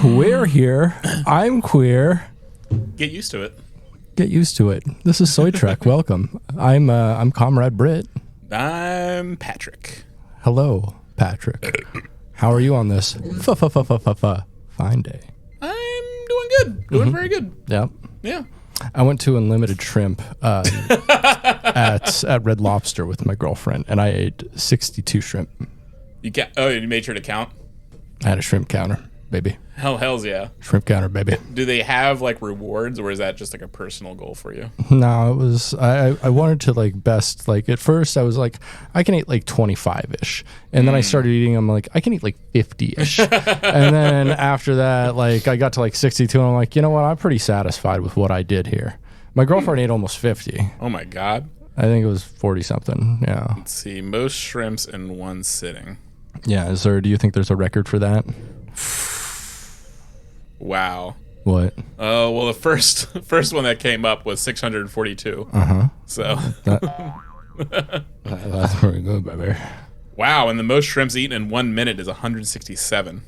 We're here. I'm queer. Get used to it. Get used to it. This is Soy Trek. Welcome. I'm Comrade Britt. I'm Patrick. Hello, Patrick. How are you on this fine day? I'm doing good. Doing very good. Yep. Yeah. I went to Unlimited Shrimp at Red Lobster with my girlfriend, and I ate 62 shrimp. You made sure to count? I had a shrimp counter, baby. Hell's yeah. Shrimp counter, baby. Do they have like rewards, or is that just like a personal goal for you? No, it was I wanted to like best, like at first I was like I can eat like 25-ish, and then I started eating them like I can eat like 50-ish, and then after that like I got to like 62 and I'm like, you know what, I'm pretty satisfied with what I did here. My girlfriend ate almost 50. Oh my god. I think it was 40 something. Yeah. Let's see, most shrimps in one sitting. Yeah, do you think there's a record for that? Wow. What? Oh, well, the first one that came up was 642. So That's pretty good, baby. wow, and the most shrimps eaten in 1 minute is 167.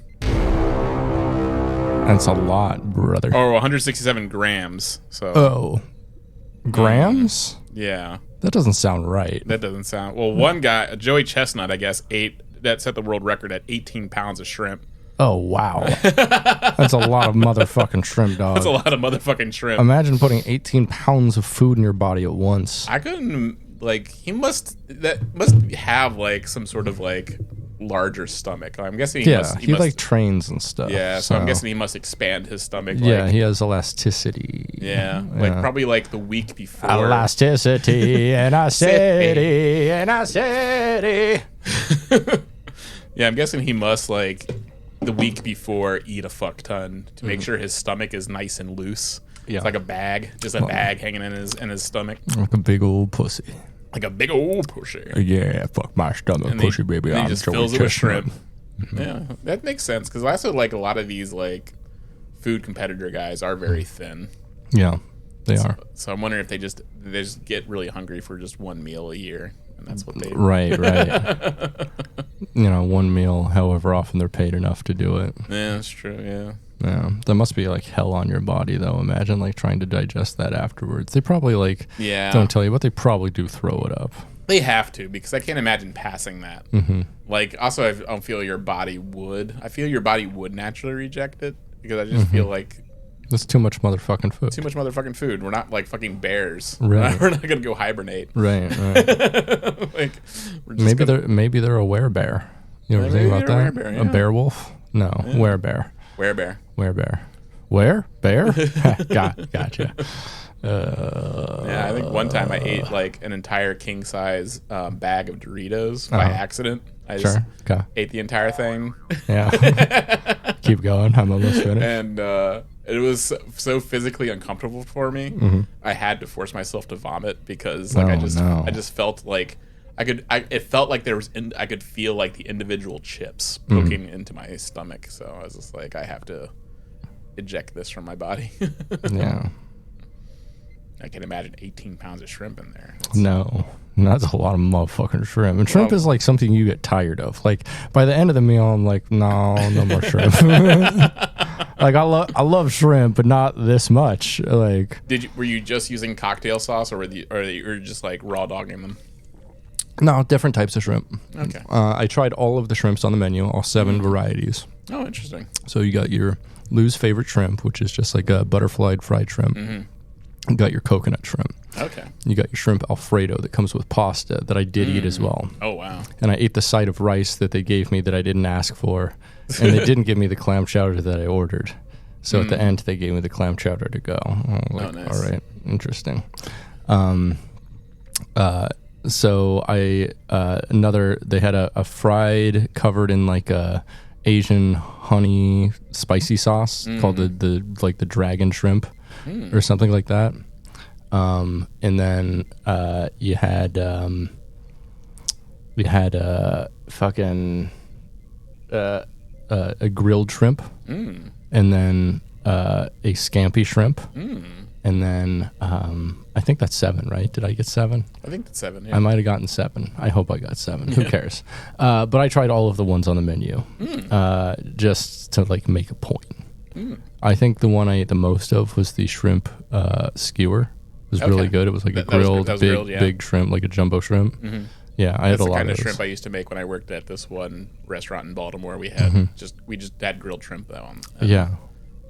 That's a lot, brother. Or 167 grams. So Oh. Grams? yeah. That doesn't sound right. That doesn't sound... Well, one guy, Joey Chestnut, I guess, that set the world record at 18 pounds of shrimp. Oh, wow. That's a lot of motherfucking shrimp, dog. That's a lot of motherfucking shrimp. Imagine putting 18 pounds of food in your body at once. I couldn't... Like, he must have, like, some sort of, like, larger stomach. I'm guessing he must... He like trains and stuff. Yeah, so I'm guessing he must expand his stomach. Yeah, like, he has elasticity. Yeah, like probably like the week before. Elasticity in a city, in a city. Yeah, I'm guessing he must like the week before eat a fuck ton to make sure his stomach is nice and loose. Yeah, it's like a bag, just a bag hanging in his stomach, like a big old pussy. Like a big old pussy. Yeah, fuck my stomach, pussy, baby. And he just fills it with shrimp. Yeah, that makes sense because also like a lot of these like food competitor guys are very thin. Yeah, they are. So I'm wondering if they just get really hungry for just one meal a year, and that's what they. Right. You know, one meal, however often they're paid enough to do it. Yeah, that's true. Yeah. Yeah, that must be like hell on your body, though. Imagine like trying to digest that afterwards. They probably like don't tell you, but they probably do throw it up. They have to, because I can't imagine passing that. Like, also, I don't feel your body would. I feel your body would naturally reject it, because I just feel like that's too much motherfucking food. Too much motherfucking food. We're not like fucking bears. Right. We're not gonna go hibernate. Right. Like, maybe they're a werebear. You know what I'm saying about that? Bear, yeah. A bear wolf? No, yeah. Werebear. Werebear. Werebear. Where? Bear? Gotcha. Yeah, I think one time I ate like an entire king size bag of Doritos by accident. I just ate the entire thing. Yeah. Keep going. I'm almost finished. And it was so physically uncomfortable for me. I had to force myself to vomit because like I just felt like it felt like I could feel like the individual chips poking into my stomach. So I was just like, I have to eject this from my body. Yeah. I can imagine 18 pounds of shrimp in there. That's a lot of motherfucking shrimp. And shrimp is like something you get tired of. Like by the end of the meal, I'm like, no more shrimp. Like I love shrimp, but not this much. Like, were you just using cocktail sauce, or were you just like raw dogging them? No, different types of shrimp. Okay. I tried all of the shrimps on the menu, all 7 varieties. Oh, interesting. So you got your Lou's favorite shrimp, which is just like a butterflied fried shrimp. You got your coconut shrimp. Okay. You got your shrimp Alfredo that comes with pasta that I did eat as well. Oh, wow. And I ate the side of rice that they gave me that I didn't ask for. And they didn't give me the clam chowder that I ordered. So at the end, they gave me the clam chowder to go. I was like, nice. All right, interesting. So they had a fried covered in like a Asian honey spicy sauce called the dragon shrimp or something like that. And then we had a grilled shrimp, and then a scampi shrimp, and and then I think that's 7, right? Did I get 7? I think that's 7. Yeah. I might have gotten 7. I hope I got 7. Who cares? But I tried all of the ones on the menu just to like make a point. I think the one I ate the most of was the shrimp skewer. It was really good. It was like a grilled, big shrimp, like a jumbo shrimp. Mm-hmm. Yeah, I had a lot of those. That's the kind of shrimp I used to make when I worked at this one restaurant in Baltimore. We had we just had grilled shrimp though. Yeah.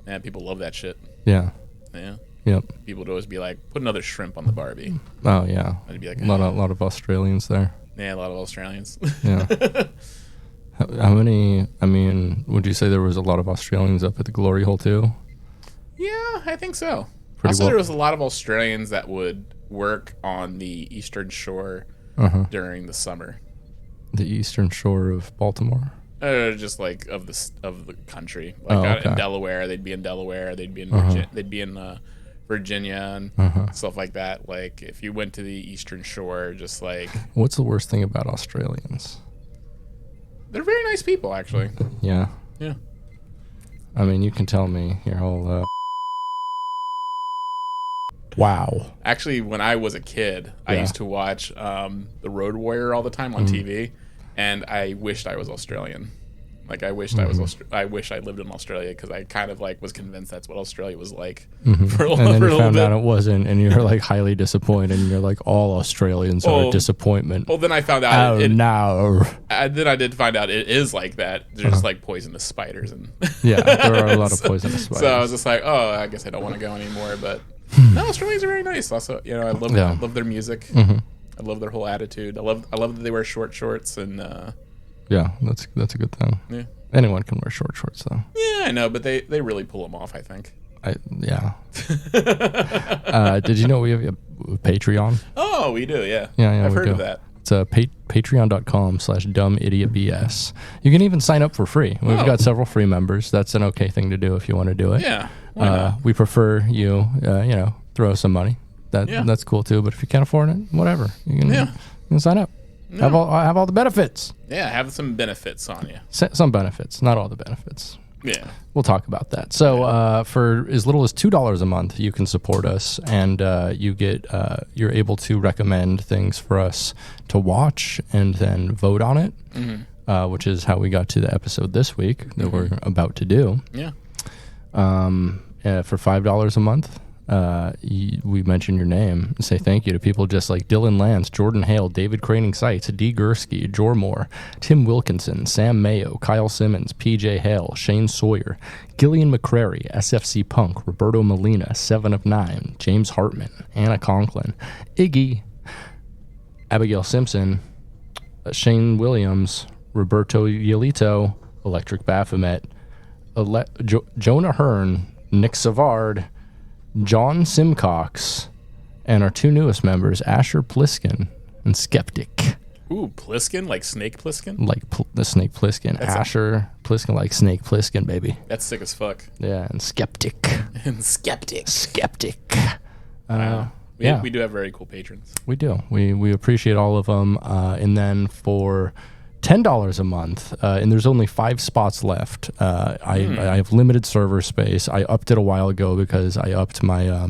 Man, people love that shit. Yeah. Yeah. Yep. People would always be like, put another shrimp on the Barbie. Oh yeah. I'd be like, a lot of Australians there. Yeah, a lot of Australians. Yeah. How many? I mean, would you say there was a lot of Australians up at the Glory Hole too? Yeah, I think so. There was a lot of Australians that would work on the Eastern Shore during the summer. The Eastern Shore of Baltimore. Just like of the country, like in Delaware, they'd be in Delaware. They'd be in Virginia and stuff like that. Like if you went to the Eastern Shore, just like. What's the worst thing about Australians? They're very nice people, actually. Yeah. Yeah. I mean, you can tell me your whole. Wow. Actually, when I was a kid, I used to watch The Road Warrior all the time on TV, and I wished I was Australian. Like I wished I wish I lived in Australia because I kind of like was convinced that's what Australia was like for a little bit. And then you found out it wasn't, and you were like highly disappointed, and you're like, all Australians are a disappointment. Well, then I found out. Then I did find out it is like that. There's just like poisonous spiders and. Yeah, there are a lot of poisonous spiders. So I was just like, oh, I guess I don't want to go anymore. But no, Australians are very nice. Also, I love their music. I love their whole attitude. I love that they wear short shorts and. Yeah, that's a good thing. Yeah, anyone can wear short shorts though. Yeah, I know, but they really pull them off. I think. Yeah. Did you know we have a Patreon? Oh, we do. Yeah. Yeah. I've heard of that. It's patreon.com/dumbidiotbs. You can even sign up for free. We've got several free members. That's an okay thing to do if you want to do it. Yeah. We prefer you throw some money. That's cool too. But if you can't afford it, whatever. You can sign up. No. Have all the benefits. Yeah, have some benefits on you. Some benefits, not all the benefits. Yeah. We'll talk about that. So for as little as $2 a month, you can support us, and you're able to recommend things for us to watch and then vote on it, which is how we got to the episode this week that we're about to do. Yeah. For $5 a month, we mention your name and say thank you to people just like Dylan Lance, Jordan Hale, David Craning Seitz, D. Gursky, Jor Moore, Tim Wilkinson, Sam Mayo, Kyle Simmons, PJ Hale, Shane Sawyer, Gillian McCrary, SFC Punk, Roberto Molina, 7 of 9, James Hartman, Anna Conklin, Iggy, Abigail Simpson, Shane Williams, Roberto Yelito, Electric Baphomet, Jonah Hearn, Nick Savard, John Simcox, and our 2 newest members, Asher Pliskin and Skeptic. Ooh, Pliskin? Like Snake Pliskin? Like the Snake Pliskin. Asher Pliskin, like Snake Pliskin, baby. That's sick as fuck. Yeah, and Skeptic. Skeptic. Wow. We do have very cool patrons. We do. We appreciate all of them. And then for $10 a month, and there's only 5 spots left. I have limited server space. I upped it a while ago because I upped my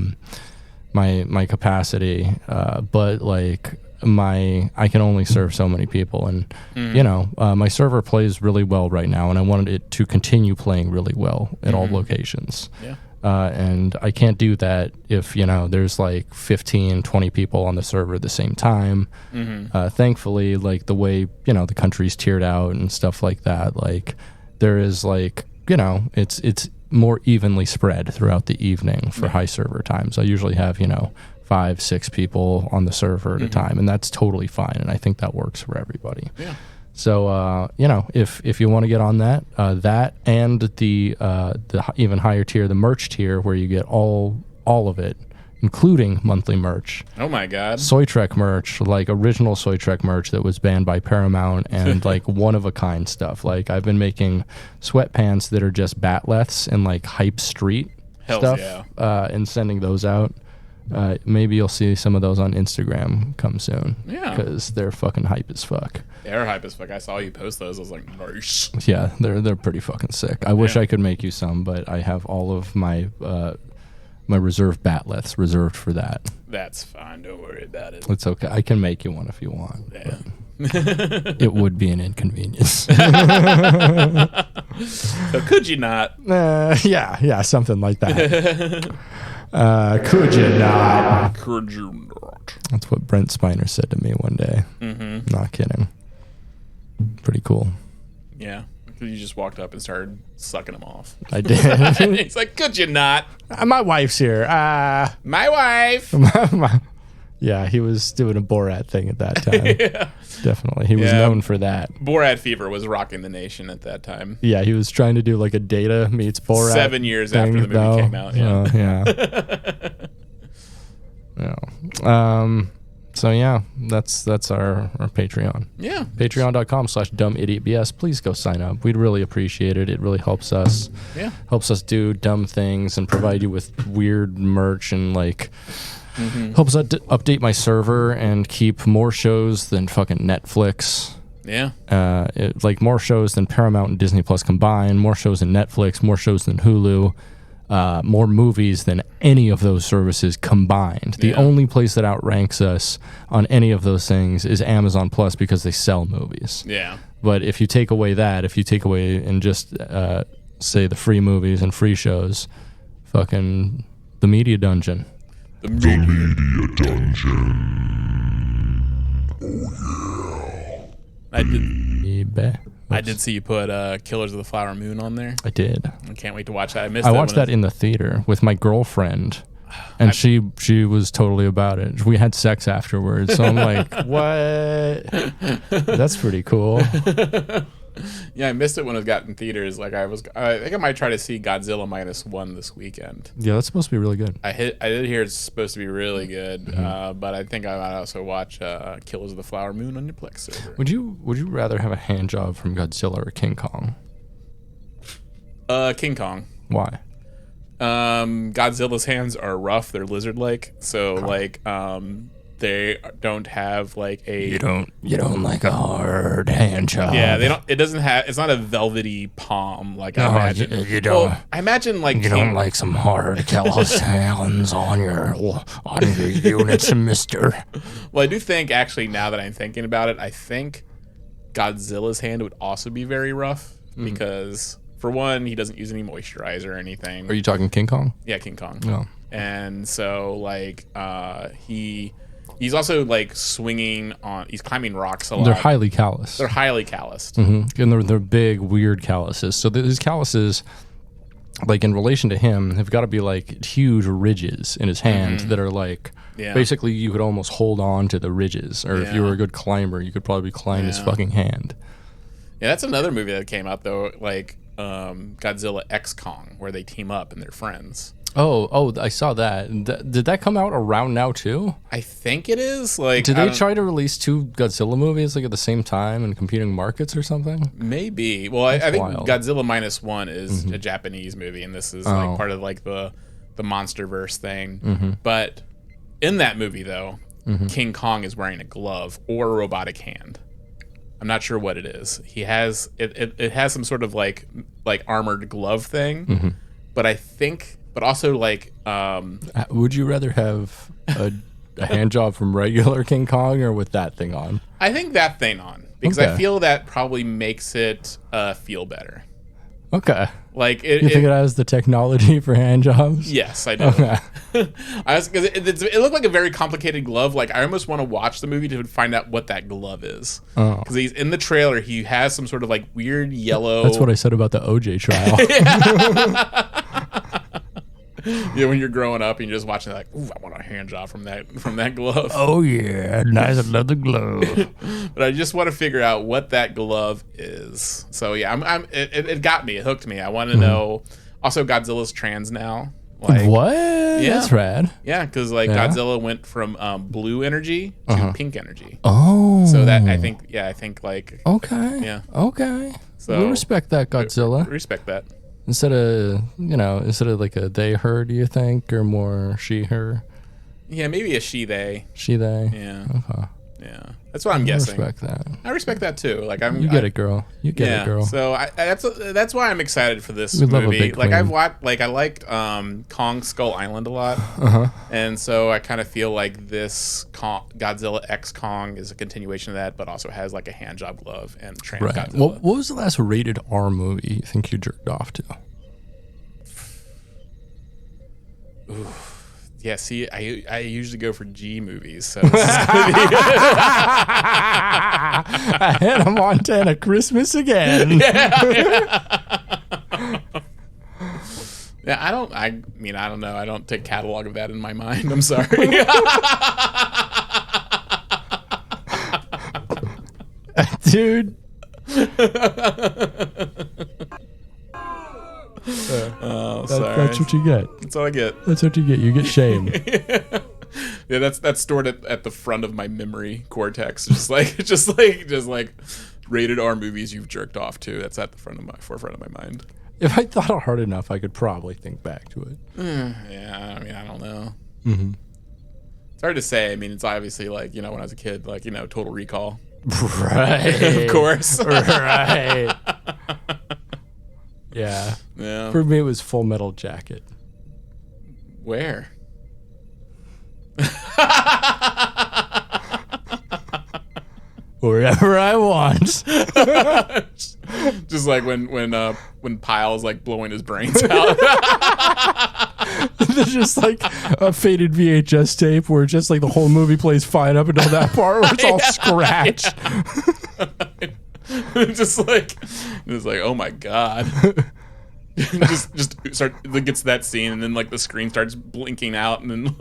my capacity, but like I can only serve so many people, and my server plays really well right now, and I wanted it to continue playing really well at all locations. Yeah. And I can't do that if, there's like 15, 20 people on the server at the same time. Thankfully, like the way, the country's tiered out and stuff like that, like there is like, it's more evenly spread throughout the evening for high server times. I usually have, 5, 6 people on the server at a time, and that's totally fine. And I think that works for everybody. Yeah. So, if you want to get on that and the even higher tier, the merch tier, where you get all of it, including monthly merch. Oh my God. Soy Trek merch, like original Soy Trek merch that was banned by Paramount, and like one of a kind stuff. Like I've been making sweatpants that are just batleths and like hype street stuff, and sending those out. Maybe you'll see some of those on Instagram come soon. Yeah. Because they're fucking hype as fuck. They're hype as fuck. I saw you post those. I was like, nice. Yeah, they're pretty fucking sick. I wish I could make you some, but I have all of my my reserve batleth's reserved for that. That's fine. Don't worry about it. It's okay. I can make you one if you want. Yeah. It would be an inconvenience. So could you not? Yeah, something like that. Could you not? Could you not? That's what Brent Spiner said to me one day. Mm-hmm. Not kidding. Pretty cool. Yeah. You just walked up and started sucking him off. I did. He's like, could you not? My wife's here. My wife. Yeah, he was doing a Borat thing at that time. Yeah. Definitely. He was known for that. Borat fever was rocking the nation at that time. Yeah, he was trying to do like a Data meets Borat. 7 years after the movie came out. Yeah. Yeah. So yeah, that's our Patreon. Yeah. Patreon.com/dumbidiotbs. Please go sign up. We'd really appreciate it. It really helps us. Yeah. Helps us do dumb things and provide you with weird merch and like helps update my server and keep more shows than fucking Netflix. Yeah. Like more shows than Paramount and Disney Plus combined, more shows than Netflix, more shows than Hulu. More movies than any of those services combined. The only place that outranks us on any of those things is Amazon Plus because they sell movies. Yeah. But if you take away that, if you take away and just say the free movies and free shows, fucking the Media Dungeon. The Media Dungeon. Oh yeah. I did see you put Killers of the Flower Moon on there. I did. I can't wait to watch that. I watched that in the theater with my girlfriend, and she was totally about it. We had sex afterwards, so I'm like, what? That's pretty cool. Yeah, I missed it when it got in theaters. Like I think I might try to see Godzilla -1 this weekend. Yeah, that's supposed to be really good. I did hear it's supposed to be really good, but I think I might also watch Killers of the Flower Moon on your Plex server. Would you rather have a hand job from Godzilla or King Kong? King Kong. Why? Godzilla's hands are rough. They're lizard-like, so like they don't have like a you don't like a hard hand job. Yeah, they don't. It doesn't have. It's not a velvety palm like I imagine. You don't. Well, I imagine like you don't like some hard callous hands on your units, Mister. Well, I do think actually now that I'm thinking about it, I think Godzilla's hand would also be very rough because for one, he doesn't use any moisturizer or anything. Are you talking King Kong? Yeah, King Kong. No. And so like he's also like swinging on. He's climbing rocks a lot. They're highly calloused. They're highly calloused. Mm-hmm. And they're big, weird calluses. So these calluses, like in relation to him, have got to be like huge ridges in his hand that are like basically you could almost hold on to the ridges. Or if you were a good climber, you could probably climb his fucking hand. Yeah, that's another movie that came out though, like Godzilla X Kong, where they team up and they're friends. Oh, I saw that. Did that come out around now too? I think it is. Like, did they try to release 2 Godzilla movies like at the same time in competing markets or something? Maybe. Well, I think wild. Godzilla -1 is a Japanese movie, and this is like part of like the MonsterVerse thing. But in that movie, though, King Kong is wearing a glove or a robotic hand. I'm not sure what it is. He has it has some sort of like armored glove thing, but I think. But also, like, would you rather have a hand job from regular King Kong or with that thing on? I think that thing on because I feel that probably makes it feel better. Okay. Like, you think it has the technology for hand jobs? Yes, I do. Okay. Because it looked like a very complicated glove. Like, I almost want to watch the movie to find out what that glove is. Because he's in the trailer, he has some sort of like weird yellow. That's what I said about the OJ trial. Yeah, when you're growing up and you're just watching, like, ooh, I want a hand job from that glove. Oh yeah, nice another glove. But I just want to figure out what that glove is. So yeah, it got me, it hooked me. I want to know. Also, Godzilla's trans now. Like, what? Yeah, that's rad. Yeah, because like Godzilla went from blue energy to pink energy. Oh, so that I think like okay. So we respect that, Godzilla. Respect that. Instead of like a they her, do you think, or more she her? Yeah, maybe a she they. She they. Yeah. Okay. Yeah, that's what I'm guessing. I respect that. I respect that too. Like you get it, girl. You get it, girl. So that's why I'm excited for this we movie. Love a big like queen. I've watched, like I liked Kong Skull Island a lot, and so I kind of feel like this Godzilla X Kong is a continuation of that, but also has like a hand job glove and trained Godzilla. What was the last rated R movie you think you jerked off to? Ooh. Yeah, see, I usually go for G movies, so this is gonna be Hannah Montana Christmas again. Yeah, I don't know. I don't take catalog of that in my mind. I'm sorry. Dude. Sorry. That's what you get. That's all I get. That's what you get. You get shame. Yeah, that's stored at the front of my memory cortex. Just like rated R movies you've jerked off to. That's at the forefront of my mind. If I thought hard enough, I could probably think back to it. Yeah, I mean, I don't know. Mm-hmm. It's hard to say. I mean, it's obviously like, when I was a kid, like, Total Recall. Right. Of course. Right. Yeah. Yeah. For me, it was Full Metal Jacket. Where? Wherever I want. Just like when Pyle's like blowing his brains out. There's just like a faded VHS tape where just like the whole movie plays fine up until that part where it's all scratched. Just like oh my god. just gets that scene, and then like the screen starts blinking out, and then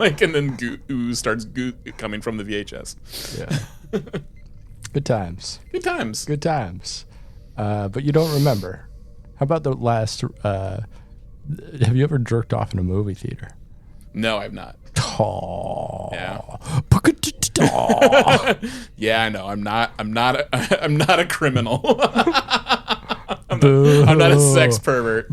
ooze starts coming from the VHS. Yeah. Good times. Good times. Good times. But you don't remember. How about the last? Have you ever jerked off in a movie theater? No, I've not. Oh. Yeah. Yeah, I know. I'm not a criminal. I'm not a sex pervert.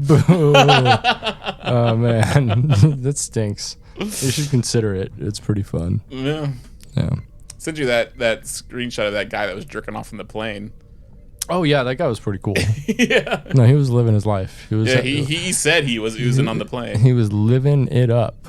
Oh man, that stinks. You should consider it. It's pretty fun. Yeah. Yeah. Sent you that screenshot of that guy that was jerking off in the plane. Oh yeah, that guy was pretty cool. Yeah. No, he was living his life. He was. Yeah, he said he was oozing on the plane. He was living it up.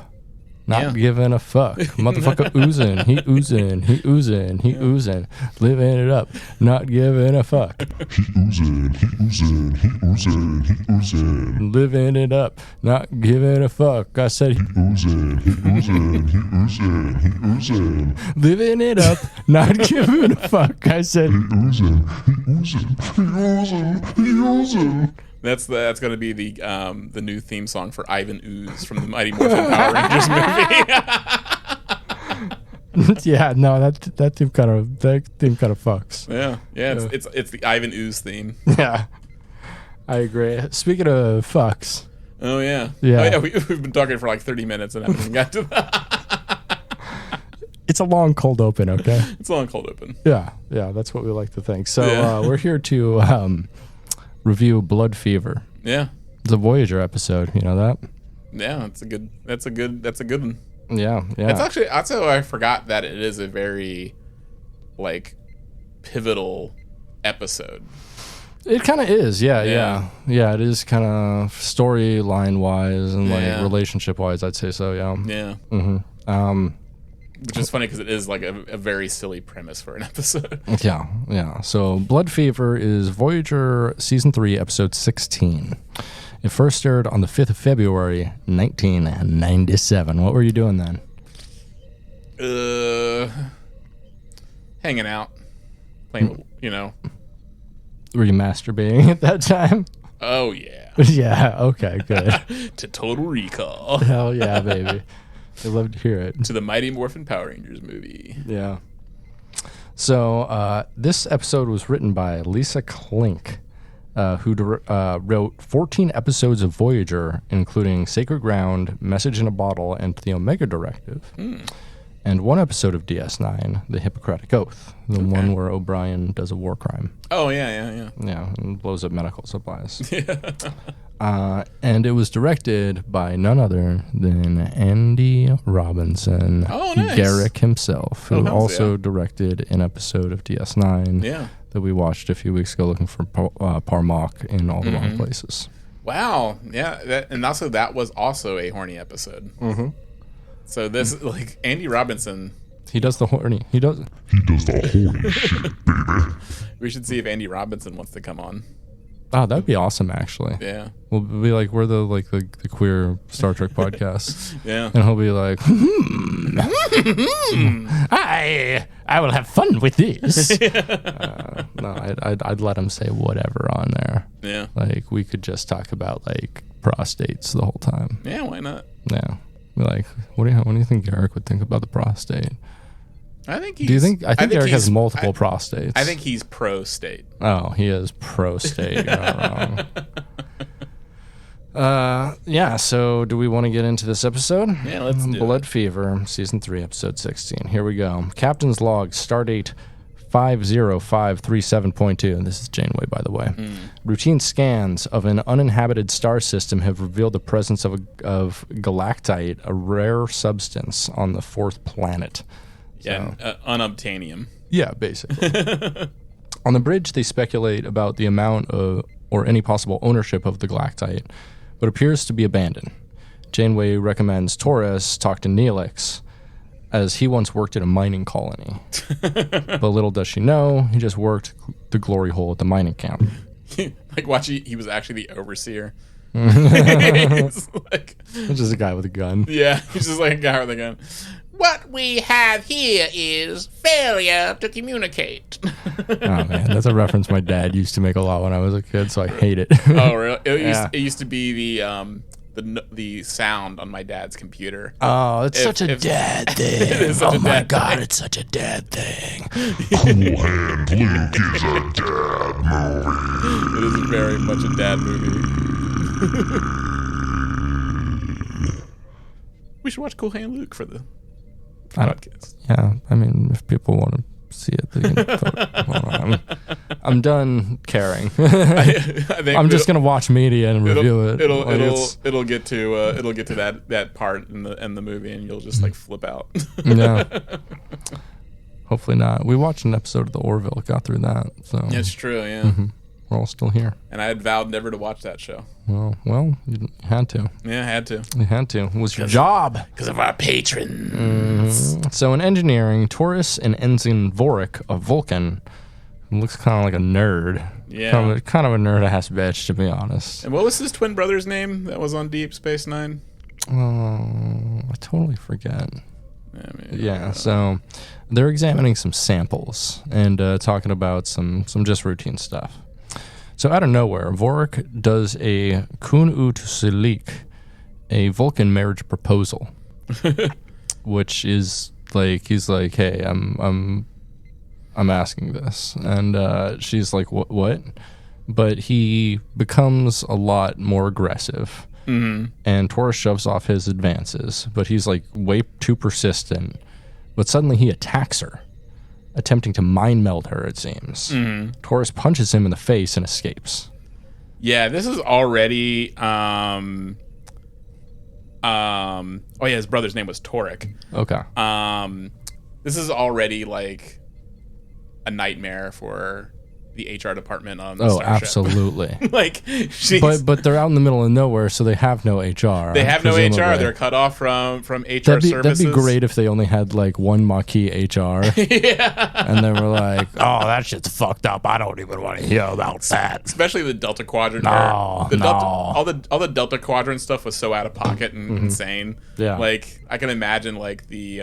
Not giving a fuck. Motherfucker oozing. He oozing. He oozing. He oozing. Living it up. Not giving a fuck. He oozing. He oozing. He oozing. He oozing. Living it up. Not giving a fuck. I said he oozing. He oozing. He oozing. He oozing. Living it up. Not giving a fuck. I said he oozing. He oozing. He oozing. He oozing. That's going to be the new theme song for Ivan Ooze from the Mighty Morphin Power Rangers movie. Yeah, no, that theme kind of fucks. Yeah, it's the Ivan Ooze theme. Yeah, I agree. Speaking of fucks. Oh yeah. We've been talking for like 30 minutes and haven't even got to that. It's a long cold open, okay? It's a long cold open. Yeah, that's what we like to think. So we're here to review Blood Fever. Yeah. It's a Voyager episode, you know that? Yeah, that's a good one. Yeah. It's actually also, I forgot that it is a very like pivotal episode. It kind of is, yeah. It is kind of storyline wise and like relationship wise, I'd say so. Yeah. Mm-hmm. Which is funny because it is like a very silly premise for an episode. Yeah. So Blood Fever is Voyager Season 3, Episode 16. It first aired on the 5th of February, 1997. What were you doing then? Hanging out. Playing, Were you masturbating at that time? Oh, yeah. Yeah, okay, good. To Total Recall. Hell yeah, baby. I'd love to hear it. To the Mighty Morphin Power Rangers movie. Yeah. So this episode was written by Lisa Klink, who wrote 14 episodes of Voyager, including Sacred Ground, Message in a Bottle, and The Omega Directive. And one episode of DS9, The Hippocratic Oath, the one where O'Brien does a war crime. Oh, yeah. Yeah, and blows up medical supplies. And it was directed by none other than Andy Robinson. Oh, nice. Garrick himself, who also yeah. directed an episode of DS9 Yeah. that we watched a few weeks ago, looking for Parmok in all the wrong places. Wow. Yeah. And also, that was also a horny episode. Mm-hmm. So this, like, Andy Robinson. He does the horny. He does the horny shit, baby. We should see if Andy Robinson wants to come on. Oh, that'd be awesome, actually. Yeah. We'll be like, we're the queer Star Trek podcast. Yeah. And he'll be like, I will have fun with this. No, I'd let him say whatever on there. Yeah. Like, we could just talk about, like, prostates the whole time. Yeah, why not? Yeah. Be like, what do you think Garrick would think about the prostate? I think he's... Do you think... I think Garrick has multiple prostates. I think he's pro-state. Oh, he is pro-state. You're not wrong. Yeah, so do we want to get into this episode? Yeah, let's do Blood Fever, Season 3, Episode 16. Here we go. Captain's Log, Stardate 50537.2. This is Janeway, by the way. Routine scans of an uninhabited star system have revealed the presence of galactite, a rare substance on the fourth planet. Yeah, unobtainium. Yeah, basically. On the bridge, they speculate about the amount of, or any possible ownership of the galactite, but appears to be abandoned. Janeway recommends Torres talk to Neelix, as he once worked at a mining colony. But little does she know, he just worked the glory hole at the mining camp. Like, watch, he was actually the overseer. It's just a guy with a gun. Yeah, he's just like a guy with a gun. What we have here is failure to communicate. Oh, man, that's a reference my dad used to make a lot when I was a kid, so I hate it. Oh, really? Yeah. It used to be the sound on my dad's computer. Oh, it's such a dad thing. Oh, my God, it's such a dad thing. Cool Hand Luke is a dad movie. It is very much a dad movie. We should watch Cool Hand Luke for the podcast. Yeah, I mean, if people want to see it, they can. I'm done caring. I think I'm just gonna watch media and review it. It'll get to that part in the movie, and you'll just like flip out. Yeah. Hopefully not. We watched an episode of the Orville, got through that. So It's true, yeah. We're all still here. And I had vowed never to watch that show. Well, you had to. Yeah, I had to. You had to. It was your job. Because of our patrons. So in engineering, Taurus and Ensign Vorik of Vulcan looks kind of like a nerd. Yeah. Kind of a nerd-ass bitch, to be honest. And what was his twin brother's name that was on Deep Space Nine? I totally forget. Yeah, so they're examining some samples and talking about some just routine stuff. So out of nowhere, Vorik does a Kun Ut Silik, a Vulcan marriage proposal, which is like, he's like, hey, I'm asking this, and she's like, what? But he becomes a lot more aggressive, and Torres shoves off his advances, but he's like way too persistent. But suddenly he attacks her, attempting to mind meld her, it seems. Torres punches him in the face and escapes. Yeah, this is already his brother's name was Torek. Okay. This is already like a nightmare for the HR department on the Starship. Absolutely. Like, but they're out in the middle of nowhere, so they have no HR. They have no HR. They're cut off from HR services. That'd be great if they only had like one Maquis HR. Yeah. And they were like, oh, that shit's fucked up. I don't even want to hear about that. Especially the Delta Quadrant. No. All the Delta Quadrant stuff was so out of pocket and insane. Yeah. Like, I can imagine like the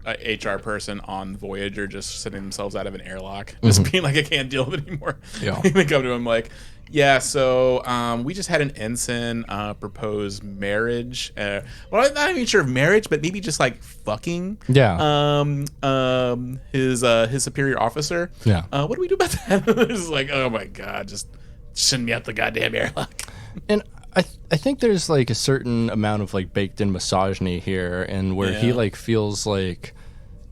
HR person on Voyager just sitting themselves out of an airlock, just being like, I can't deal with it anymore. Yeah. They come to him like, yeah, so we just had an ensign propose marriage. Well, I'm not even sure of marriage, but maybe just like fucking. Yeah. His superior officer. Yeah. What do we do about that? It's like, oh my god, just send me out the goddamn airlock. And I think there's like a certain amount of like baked in misogyny here, and where he like feels like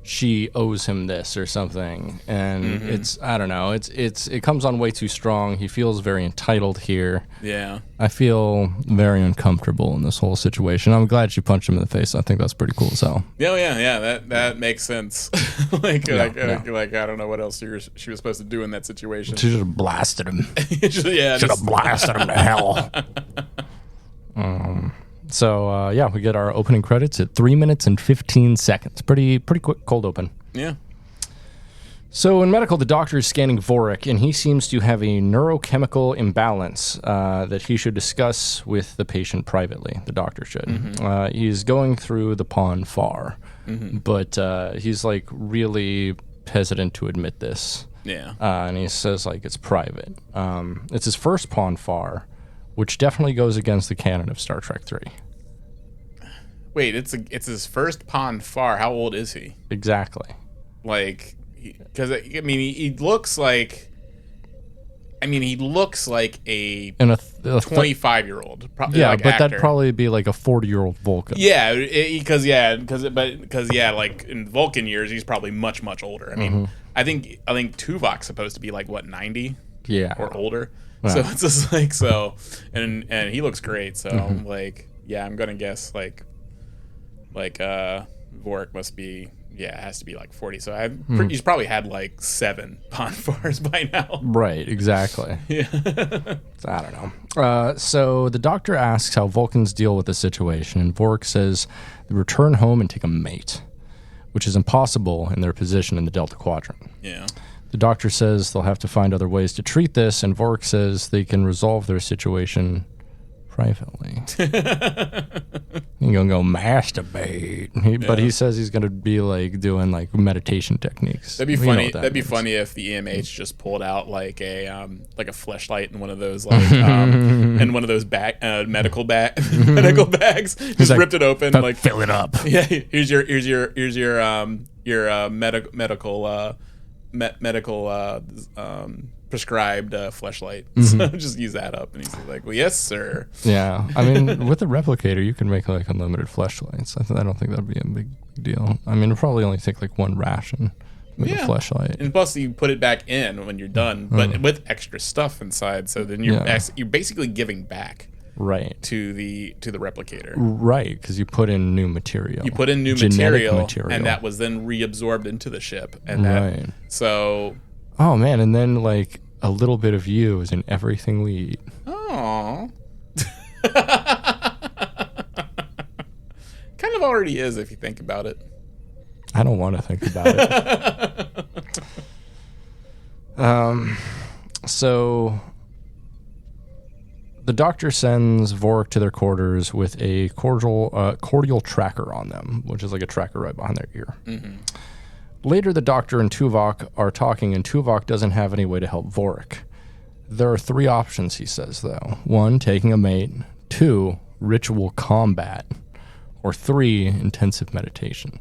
she owes him this or something, and I don't know, it comes on way too strong. He feels very entitled here. Yeah, I feel very uncomfortable in this whole situation. I'm glad she punched him in the face. I think that's pretty cool as hell. Yeah. That makes sense. like I don't know what else she was supposed to do in that situation. She should have blasted him. Should have blasted him to hell. So we get our opening credits at 3 minutes and 15 seconds. Pretty quick cold open. Yeah. So in medical, the doctor is scanning Vorik, and he seems to have a neurochemical imbalance that he should discuss with the patient privately. The doctor should. He's going through the pawn far, but he's like really hesitant to admit this. Yeah. And he says like it's private. It's his first pawn far, which definitely goes against the canon of Star Trek 3. Wait, it's his first pawn far. How old is he? Exactly. Like, because he looks like. He looks like a 25-year-old. Yeah, like but actor. that'd probably be like a 40-year-old Vulcan. Yeah, because like in Vulcan years, he's probably much older. I think Tuvok's supposed to be like what 90. Yeah, or older. Yeah. So it's just like and he looks great. So I'm gonna guess like Vorik must be. Yeah, it has to be like 40. So he's probably had like 7 pawn fars by now. Right, exactly. Yeah. I don't know. So the doctor asks how Vulcans deal with the situation, and Vorik says they return home and take a mate, which is impossible in their position in the Delta Quadrant. Yeah. The doctor says they'll have to find other ways to treat this, and Vorik says they can resolve their situation privately. He's gonna go masturbate, but he says he's gonna be like doing like meditation techniques. That'd be funny. That'd be funny if the EMH just pulled out like a fleshlight in one of those in one of those medical bags. Just like, ripped it open, like fill it up. Yeah, here's your medical prescribed fleshlight. So just use that up, and he's like, "Well, yes, sir." Yeah, I mean, with the replicator, you can make like unlimited fleshlights. I don't think that'd be a big deal. I mean, it'll probably only take like one ration with a fleshlight, and plus you put it back in when you're done, but with extra stuff inside. So then you're basically giving back. Right. To the replicator. Right, because you put in new material. You put in new material, and that was then reabsorbed into the ship. And so. Oh man, and then like a little bit of you is in everything we eat. Oh. Kind of already is if you think about it. I don't want to think about it. So the doctor sends Vorik to their quarters with a cordial tracker on them, which is like a tracker right behind their ear. Later, the doctor and Tuvok are talking, and Tuvok doesn't have any way to help Vorik. There are 3 options, he says, though. 1, taking a mate. 2, ritual combat. Or 3, intensive meditation.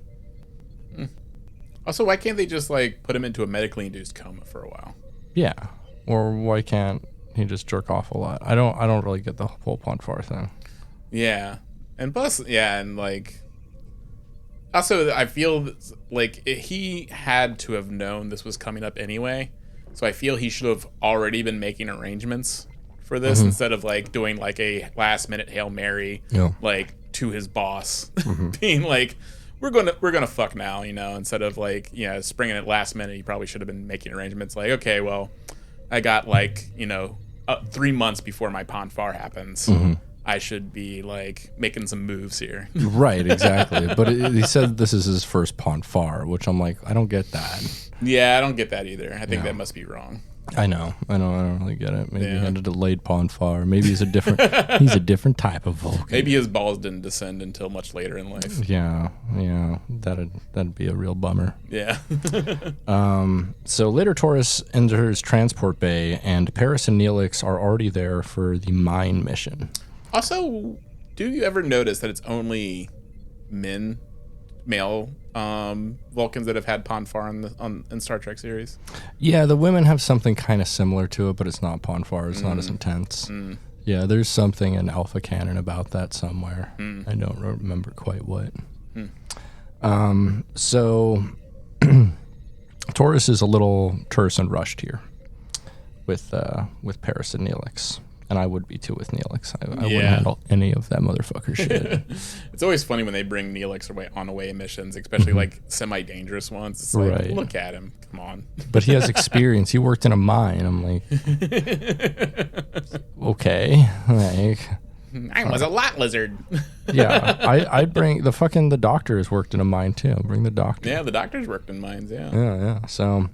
Also, why can't they just like put him into a medically induced coma for a while? Yeah. Or why can't he just jerk off a lot? I don't really get the whole Ponfar thing. Yeah. And plus, and like... Also, I feel like he had to have known this was coming up anyway, so I feel he should have already been making arrangements for this instead of like doing like a last-minute Hail Mary, like to his boss, being like, "We're gonna fuck now," instead of like springing it last minute. He probably should have been making arrangements like, okay, well, I got like 3 months before my Ponfar happens. I should be like making some moves here. Right, exactly. But he said this is his first Ponfar, which I'm like, I don't get that. Yeah, I don't get that either. I think that must be wrong. I know. I don't really get it. Maybe he had a delayed Ponfar. Maybe he's a different type of Vulcan. Maybe his balls didn't descend until much later in life. Yeah. That'd be a real bummer. Yeah. So later, Taurus enters transport bay, and Paris and Neelix are already there for the mine mission. Also, do you ever notice that it's only male Vulcans that have had Ponfar in Star Trek series? Yeah, the women have something kind of similar to it, but it's not Ponfar. It's not as intense. Yeah, there's something in Alpha Canon about that somewhere. I don't remember quite what. So Taurus is a little terse and rushed here with Paris and Neelix. And I would be too with Neelix. I wouldn't handle any of that motherfucker shit. It's always funny when they bring Neelix on away missions, especially like semi-dangerous ones. It's like, look at him. Come on. But he has experience. He worked in a mine. I'm like, okay. Like, I was a lot lizard. Yeah. I'd bring the doctors worked in a mine too. Bring the doctor. Yeah, the doctors worked in mines. Yeah. Yeah. So,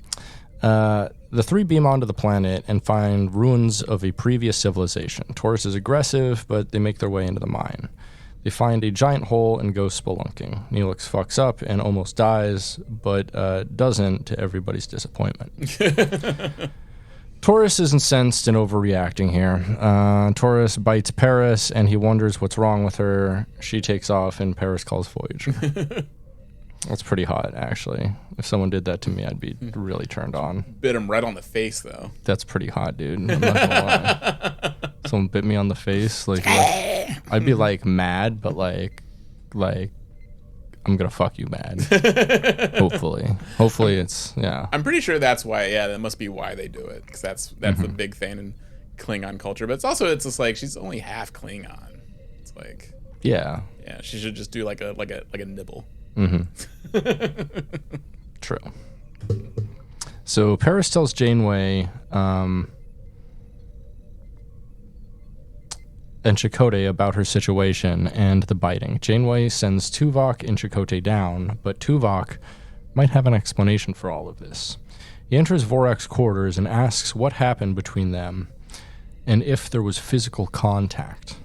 the three beam onto the planet and find ruins of a previous civilization. Taurus is aggressive, but they make their way into the mine. They find a giant hole and go spelunking. Neelix fucks up and almost dies, but doesn't, to everybody's disappointment. Taurus is incensed and overreacting here. Taurus bites Paris, and he wonders what's wrong with her. She takes off, and Paris calls Voyager. That's pretty hot, actually. If someone did that to me, I'd be really turned on. Bit him right on the face, though. That's pretty hot, dude. I'm not gonna lie. Someone bit me on the face, like I'd be like mad, but like I'm gonna fuck you mad. Hopefully it's I'm pretty sure that's why. Yeah, that must be why they do it, because that's the big thing in Klingon culture. But it's just like she's only half Klingon. It's like yeah, she should just do like a nibble. True. So Paris tells Janeway and Chakotay about her situation and the biting. Janeway sends Tuvok and Chakotay down, but Tuvok might have an explanation for all of this. He enters Vorak's quarters and asks what happened between them and if there was physical contact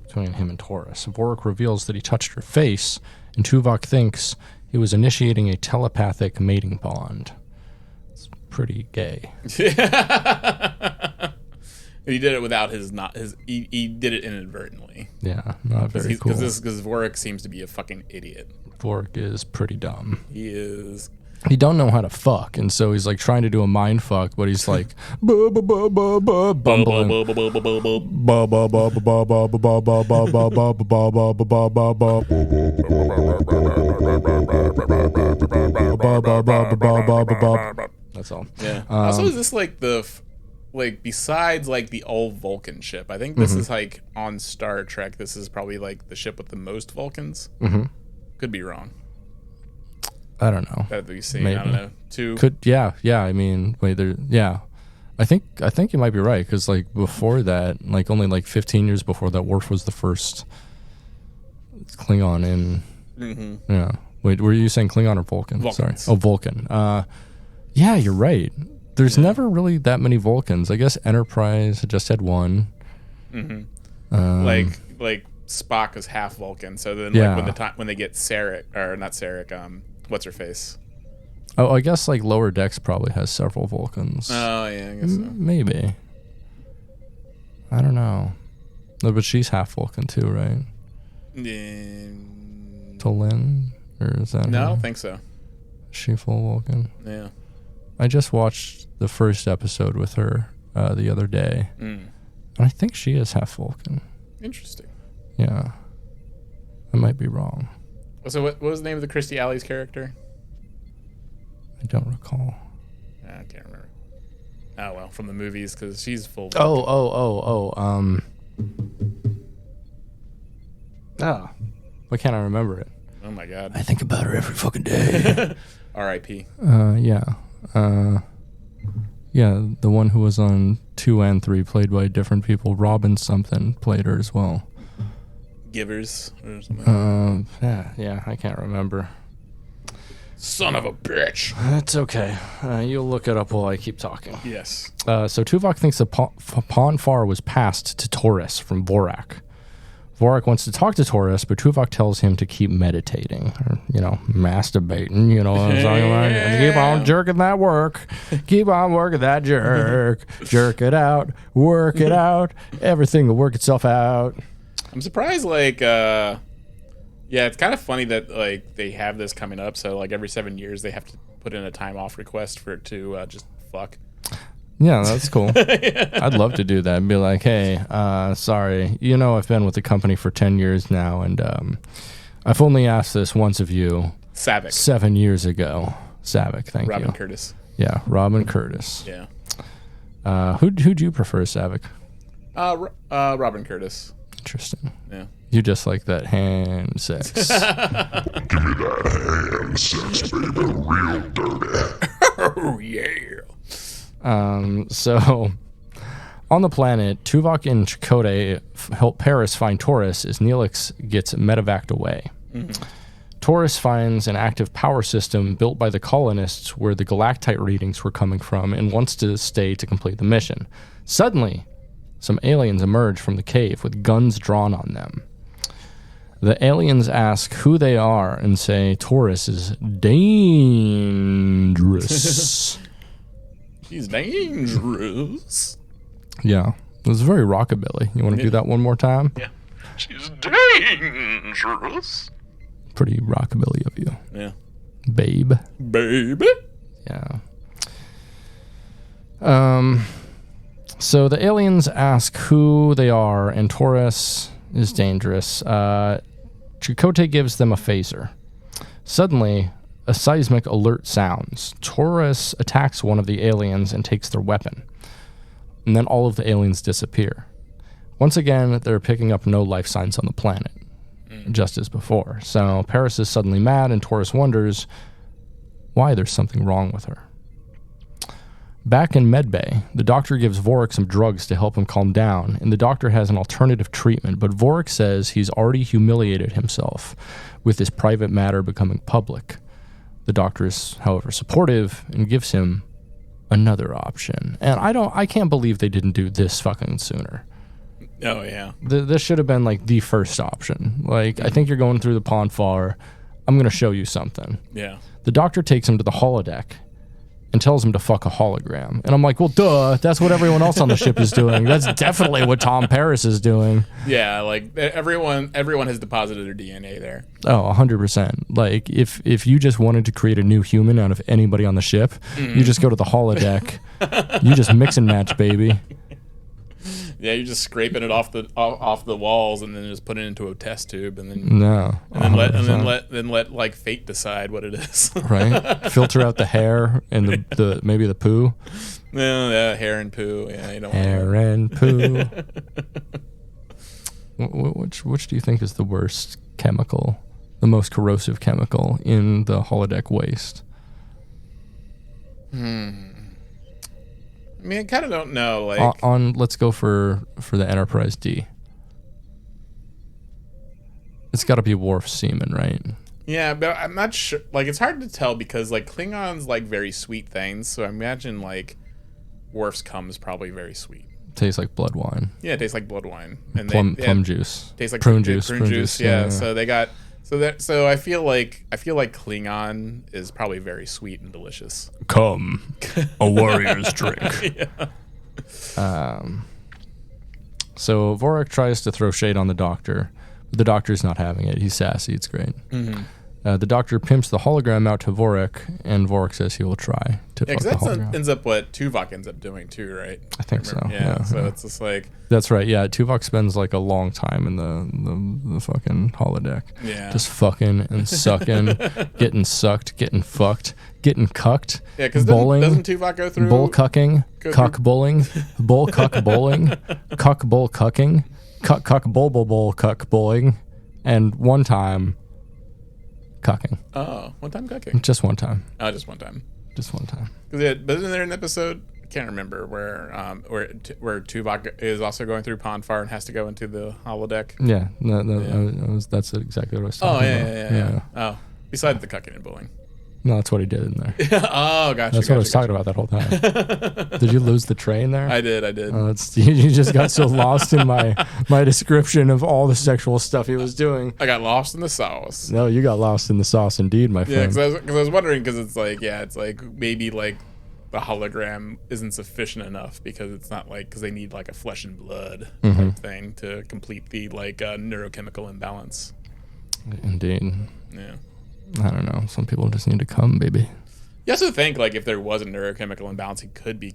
between him and Taurus. Vorak reveals that he touched her face, and Tuvok thinks he was initiating a telepathic mating bond. It's pretty gay. He did it without he did it inadvertently. Yeah, not very cool. Because Vorak seems to be a fucking idiot. Vorak is pretty dumb. He is. He don't know how to fuck, and so he's like trying to do a mind fuck, but he's like bumbling. That's all. Yeah. Also, is this like besides like the old Vulcan ship? I think this is like on Star Trek. This is probably like the ship with the most Vulcans. Could be wrong. I don't know. That we've seen. Maybe. I don't know. Two. Yeah. I mean, wait, there. Yeah, I think you might be right, because like before that, like only like 15 years before that, Worf was the first Klingon in. Yeah. Wait, were you saying Klingon or Vulcan? Vulcans. Sorry. Oh, Vulcan. Yeah, you're right. There's never really that many Vulcans. I guess Enterprise just had one. Like Spock is half Vulcan. So then, like when they get Sarek, or not Sarek, what's her face? Oh, I guess like Lower Decks probably has several Vulcans. Oh yeah, I guess so. Maybe. I don't know. No, but she's half Vulcan too, right? T'Lyn, or is that? No, her? I don't think so. Is she full Vulcan? Yeah. I just watched the first episode with her the other day, and I think she is half Vulcan. Interesting. Yeah, I might be wrong. So what was the name of the Kirstie Alley's character? I don't recall. I can't remember. Oh well, from the movies, because she's full. Oh. Why can't I remember it? Oh my god. I think about her every fucking day. R.I.P. Yeah, the one who was on 2 and 3, played by different people. Robin something played her as well. Givers or something. Yeah, I can't remember. Son of a bitch. That's okay. You'll look it up while I keep talking. Yes. So Tuvok thinks the Pon farr was passed to Taurus from Vorak. Vorak wants to talk to Taurus, but Tuvok tells him to keep meditating, or, masturbating, you know what I'm talking about? Keep on jerking that work. Keep on working that jerk. Jerk it out. Work it out. Everything will work itself out. I'm surprised, it's kind of funny that, they have this coming up, so, every 7 years they have to put in a time off request for it to just fuck. Yeah, that's cool. I'd love to do that and be like, hey, sorry, I've been with the company for 10 years now, and I've only asked this once of you 7 years ago. Saavik, thank you. Robin Curtis. Yeah, Robin Curtis. Yeah. Who'd you prefer, Saavik? Robin Curtis. Interesting. Yeah. You just like that hand sex. Give me that hand sex, baby, real dirty. Oh, yeah. So, on the planet, Tuvok and Chakotay help Paris find Taurus as Neelix gets medevaced away. Mm-hmm. Taurus finds an active power system built by the colonists where the galactite readings were coming from and wants to stay to complete the mission. Suddenly, some aliens emerge from the cave with guns drawn on them. The aliens ask who they are and say Taurus is dangerous. He's dangerous. Yeah. It was very rockabilly. You want to do that one more time? Yeah. She's dangerous. Pretty rockabilly of you. Yeah. Babe. Baby. Yeah. So the aliens ask who they are, and Taurus is dangerous. Chakotay gives them a phaser. Suddenly, a seismic alert sounds. Taurus attacks one of the aliens and takes their weapon. And then all of the aliens disappear. Once again, they're picking up no life signs on the planet, just as before. So Paris is suddenly mad, and Taurus wonders why there's something wrong with her. Back in medbay, the doctor gives Vorik some drugs to help him calm down, and the doctor has an alternative treatment, but Vorik says he's already humiliated himself with his private matter becoming public. The doctor is, however, supportive and gives him another option. And I can't believe they didn't do this fucking sooner. Oh, yeah. This should have been like the first option. Like, I think you're going through the pond far. I'm going to show you something. Yeah. The doctor takes him to the holodeck and tells him to fuck a hologram. And I'm like, well, duh, that's what everyone else on the ship is doing. That's definitely what Tom Paris is doing. Yeah, like everyone has deposited their DNA there. Oh, 100%. Like, if you just wanted to create a new human out of anybody on the ship, you just go to the holodeck. You just mix and match, baby. Yeah, you're just scraping it off the walls and then just put it into a test tube and then let like fate decide what it is. Right? Filter out the hair and the maybe the poo. No, yeah, hair and poo. Yeah, you don't hair want and poo. Which do you think is the worst chemical, the most corrosive chemical in the holodeck waste? I mean, I kind of don't know. Like, let's go for the Enterprise D. It's got to be Worf's semen, right? Yeah, but I'm not sure. Like, it's hard to tell because like Klingons like very sweet things. So I imagine like Worf's cum is probably very sweet. Tastes like blood wine. Yeah, it tastes like blood wine and plum juice. Tastes like prune juice. Yeah. So they got. So I feel like Klingon is probably very sweet and delicious. Come, a warrior's drink. Yeah. So Vorik tries to throw shade on the doctor, but the doctor's not having it. He's sassy. It's great. Mm-hmm. The doctor pimps the hologram out to Vorik, and Vorik says he will try to fuck the hologram. That ends up what Tuvok ends up doing too, right? I think so. Yeah. So it's just like that's right. Yeah, Tuvok spends like a long time in the fucking holodeck. Yeah. Just fucking and sucking, getting sucked, getting fucked, getting cucked. Yeah, because doesn't Tuvok go through bull cucking, cuck bulling, bull cuck bowling, cuck bull cucking, cuck bull cuck bowling, and one time. Cucking. Oh, one time cucking. Just one time. Oh, just one time. Just one time. But isn't there an episode? I can't remember where Tuvok is also going through Pondfar and has to go into the holodeck. Yeah, that's exactly what I was talking about. Yeah. Oh, besides the cucking and bullying. No, that's what he did in there. Oh, gotcha. That's what I was talking about that whole time. Did you lose the train there? I did. You just got so lost in my description of all the sexual stuff he was doing. I got lost in the sauce. No, you got lost in the sauce indeed, my friend. Yeah, because I was wondering, because it's like maybe like the hologram isn't sufficient enough because it's not like, because they need like a flesh and blood type thing to complete the like neurochemical imbalance. Indeed. Yeah. I don't know. Some people just need to come, baby. You also think like if there was a neurochemical imbalance, it could be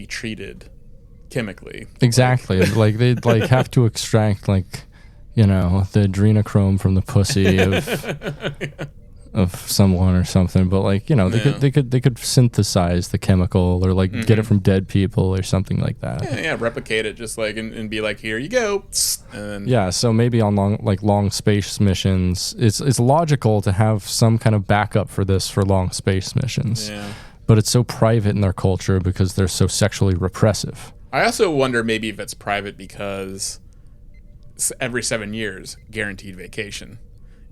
treated chemically. Exactly. Like they'd like have to extract like, the adrenochrome from the pussy of someone or something, but like, you know, they could synthesize the chemical or like get it from dead people or something like that. Yeah, replicate it just like and be like, here you go. And yeah, so maybe on long space missions, it's logical to have some kind of backup for this for long space missions. Yeah. But it's so private in their culture because they're so sexually repressive. I also wonder maybe if it's private because every 7 years, guaranteed vacation.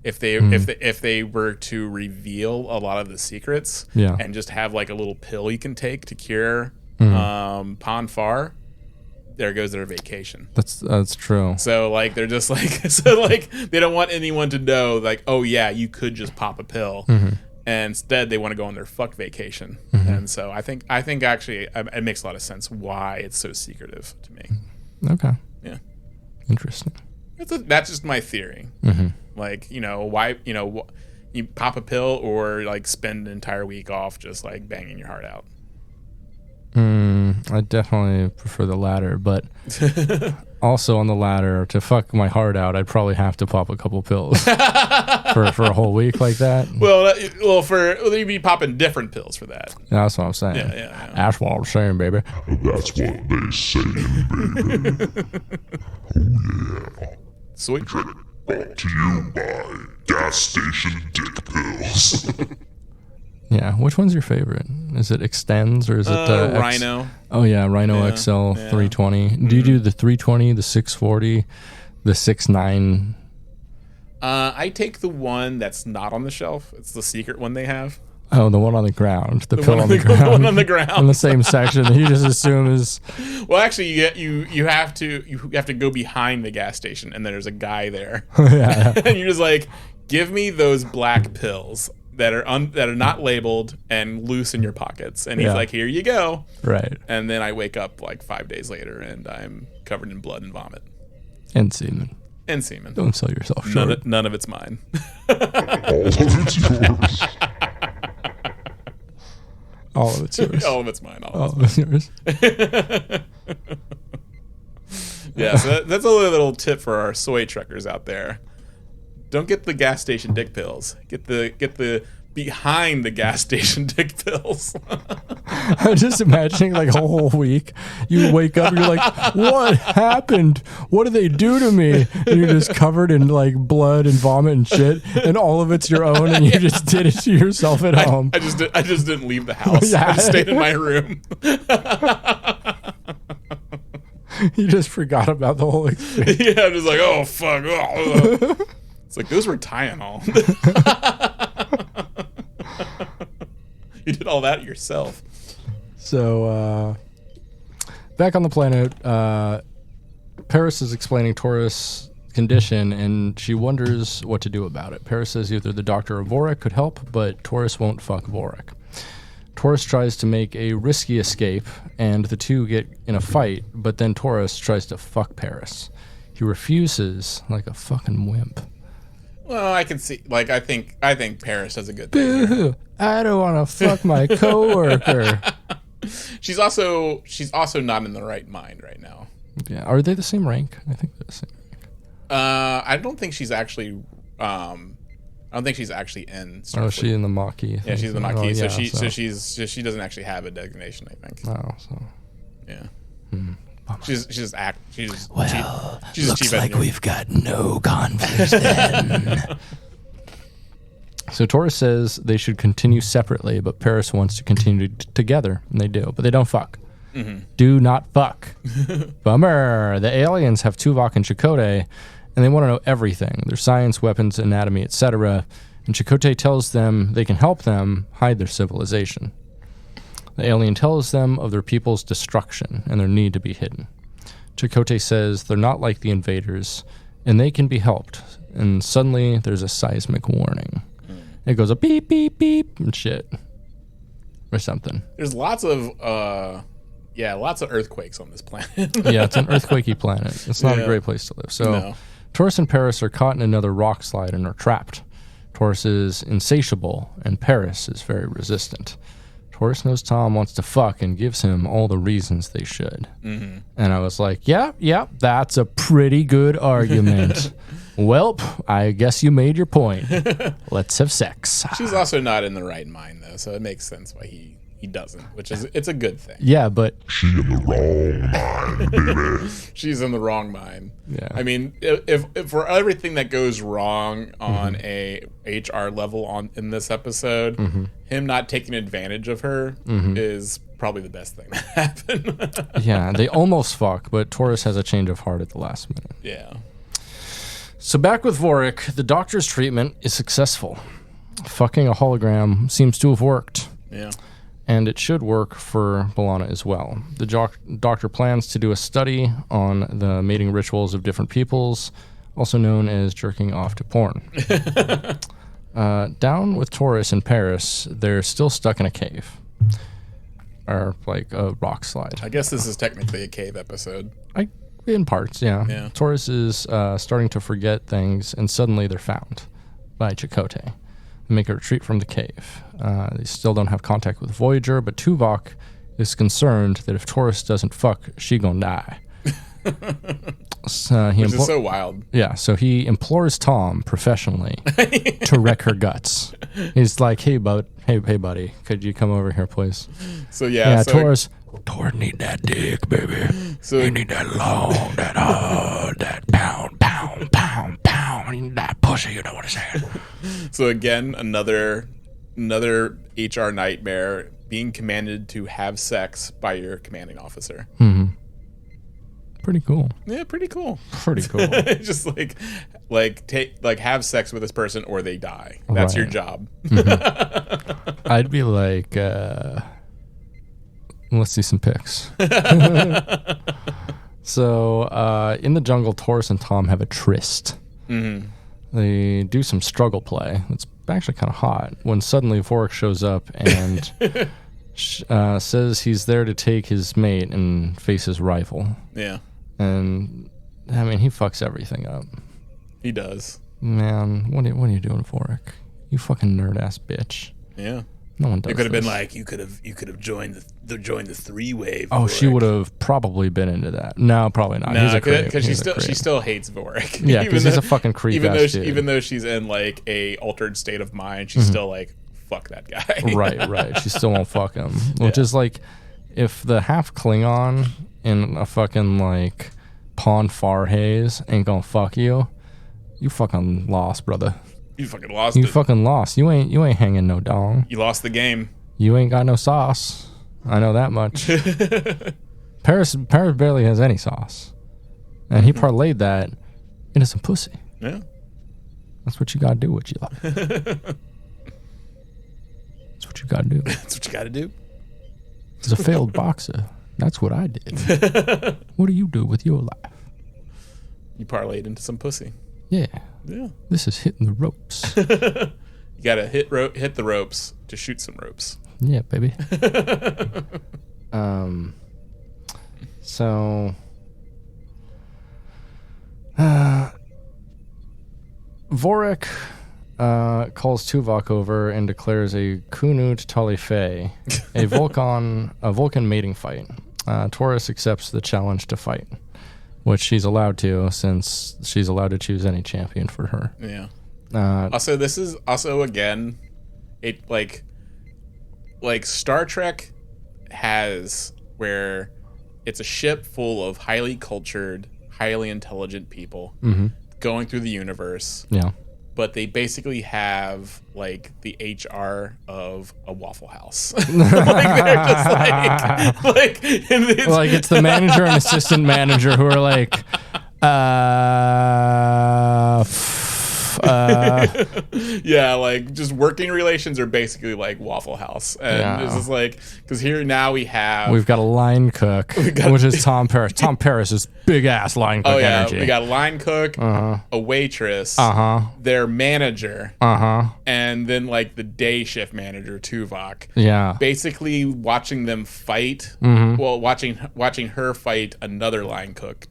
If they were to reveal a lot of the secrets and just have like a little pill you can take to cure Pon farr, there goes their vacation. That's true. So like they're just like they don't want anyone to know like, oh yeah, you could just pop a pill. And instead they want to go on their fuck vacation. And so I think actually it makes a lot of sense why it's so secretive to me. Okay. Yeah. Interesting. That's just my theory. Like, you know, why, you know, you pop a pill or like spend an entire week off just like banging your heart out. I definitely prefer the latter, but also on the latter, to fuck my heart out, I'd probably have to pop a couple pills for a whole week like that. Well, you'd be popping different pills for that. Yeah, that's what I'm saying. Yeah. That's what I'm saying, baby. That's what they say, baby. Oh yeah. Sweet. Brought to you by gas station dick pills. Yeah, which one's your favorite? Is it Extends or is it Rhino? Oh yeah, Rhino XL 320. Do you do the 320, the 640, the 69? I take the one that's not on the shelf. It's the secret one they have. Oh, the one on the ground. The pill on the ground. The one on the ground. In the same section that you just assume is... Well, actually, you have to go behind the gas station, and there's a guy there. Yeah. And you're just like, give me those black pills that are not labeled and loose in your pockets. And he's like, here you go. Right. And then I wake up like 5 days later, and I'm covered in blood and vomit. And semen. Don't sell yourself short. None of it's mine. All of it's yours. All of it's yours. All of it's mine. All of it's yours. Yeah, so that's a little tip for our soy truckers out there. Don't get the gas station dick pills. Get the behind the gas station dick pills. I'm just imagining like a whole week. You wake up and you're like, what happened? What did they do to me? And you're just covered in like blood and vomit and shit, and all of it's your own, and you just did it to yourself at home. I just didn't leave the house. I just stayed in my room. You just forgot about the whole experience. Yeah, I'm just like, oh fuck. It's like, those were Tylenol. You did all that yourself. So, back on the planet, Paris is explaining Taurus' condition, and she wonders what to do about it. Paris says either the doctor or Vorik could help, but Taurus won't fuck Vorik. Taurus tries to make a risky escape, and the two get in a fight, but then Taurus tries to fuck Paris. He refuses like a fucking wimp. Well, I can see. Like, I think Paris does a good thing. Boo-hoo. I don't want to fuck my coworker. She's also not in the right mind right now. Yeah, are they the same rank? I think they're the same rank. I don't think she's actually. I don't think she's actually in Starfleet. Oh, she's in the Maquis. Yeah, she's in the Maquis. Oh, yeah, she doesn't actually have a designation, I think. Oh, so. Yeah. She's looks chief like we've got no conflict then. So Taurus says they should continue separately, but Paris wants to continue together, and they do, but they don't fuck. Do not fuck. Bummer. The aliens have Tuvok and Chakotay, and they want to know everything: their science, weapons, anatomy, etc. And Chakotay tells them they can help them hide their civilization. The alien tells them of their people's destruction and their need to be hidden. Chakotay says they're not like the invaders, and they can be helped. And suddenly, there's a seismic warning. It goes a beep, beep, beep, and shit. Or something. There's lots of earthquakes on this planet. Yeah, it's an earthquakey planet. It's not a great place to live. So, Taurus and Paris are caught in another rock slide and are trapped. Taurus is insatiable, and Paris is very resistant. Taurus knows Tom wants to fuck and gives him all the reasons they should. And I was like, yeah, that's a pretty good argument. Welp, I guess you made your point. Let's have sex. She's also not in the right mind, though, so it makes sense why he doesn't, which is it's a good thing. Yeah, but She in the wrong mind, baby. She's in the wrong mind. Yeah. I mean, if for everything that goes wrong on a HR level in this episode, him not taking advantage of her is probably the best thing that happened. yeah, they almost fuck, but Taurus has a change of heart at the last minute. Yeah. So back with Vorik, the doctor's treatment is successful. Fucking a hologram seems to have worked. Yeah. And it should work for B'Elanna as well. The doctor plans to do a study on the mating rituals of different peoples, also known as jerking off to porn. Down with Taurus and Paris, they're still stuck in a cave. Or like a rock slide. I guess this is technically a cave episode. In parts, yeah. Yeah. Taurus is starting to forget things, and suddenly they're found by Chakotay. They make a retreat from the cave. They still don't have contact with Voyager, but Tuvok is concerned that if Taurus doesn't fuck, she gonna die. Which is so wild. Yeah, so he implores Tom professionally to wreck her guts. He's like, hey, buddy, could you come over here, please? So yeah, Taurus Need that dick, baby. So You need that long, that hard, that pound, pound, pound, pound. You need that pussy, you know what I'm saying? So again, another HR nightmare, being commanded to have sex by your commanding officer. Pretty cool. Yeah, pretty cool. Pretty cool. Just have sex with this person or they die. That's your Right. job. I'd be like, let's see some pics. So, in the jungle, Taurus and Tom have a tryst. They do some struggle play. It's actually kind of hot when suddenly Vorik shows up and says he's there to take his mate and face his rival. Yeah, And, I mean, he fucks everything up. he does. Man, what are you doing, Vorik? You fucking nerd-ass bitch. Yeah. No one does It could have this. been like you could have joined the three-way. Oh, she would have probably been into that. No, probably not. He's a creep. because He's a she creep. still hates Vorik. Yeah, because he's a fucking creep. Even though she's in like a altered state of mind, she's still like, fuck that guy. right. She still won't fuck him. Which is like, if the half Klingon in a fucking like Pon Far haze ain't gonna fuck you, you fucking lost, brother. You fucking lost You it. fucking lost. You ain't hanging no dong. You lost the game. You ain't got no sauce. I know that much. Paris barely has any sauce, and he parlayed that into some pussy. Yeah. That's what you gotta do with your life. That's what you gotta do. That's what you got to do. As a failed boxer, that's what I did. What do you do with your life? You parlayed into some pussy. Yeah, Yeah. this is hitting the ropes. You got to hit the ropes to shoot some ropes. Yeah, baby. So Vorik calls Tuvok over and declares a Kunut Talife, a Vulcan mating fight. Taurus accepts the challenge to fight, which she's allowed to, since she's allowed to choose any champion for her. Yeah. Also, this is also again, it like Star Trek has where it's a ship full of highly cultured, highly intelligent people going through the universe. Yeah. But they basically have like the HR of a Waffle House. Like they're just like It's the manager and assistant manager who are like, yeah, like just working relations are basically like Waffle House, and it's just like, because here now we've got a line cook, which is Tom Paris. Tom Paris is big ass line cook energy. we got a line cook, a waitress, their manager, and then like the day shift manager Tuvok. Yeah, basically watching them fight. Well, watching her fight another line cook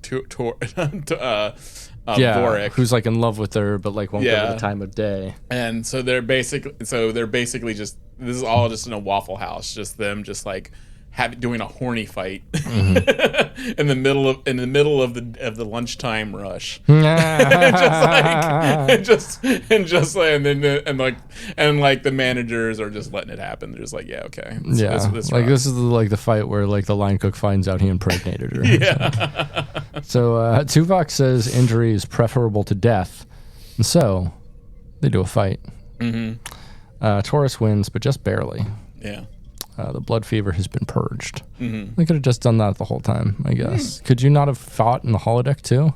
Vorik, who's like in love with her, but like won't give her the time of day. And so they're basically just, this is all just in a Waffle House, just them just like doing a horny fight in the middle of the lunchtime rush. and the managers are just letting it happen. They're just like, yeah, okay. This is like the fight where like the line cook finds out he impregnated her. Yeah. So Tuvok says injury is preferable to death, and so they do a fight. Taurus wins, but just barely. Yeah. The blood fever has been purged. They could have just done that the whole time, I guess. Could you not have fought in the holodeck too?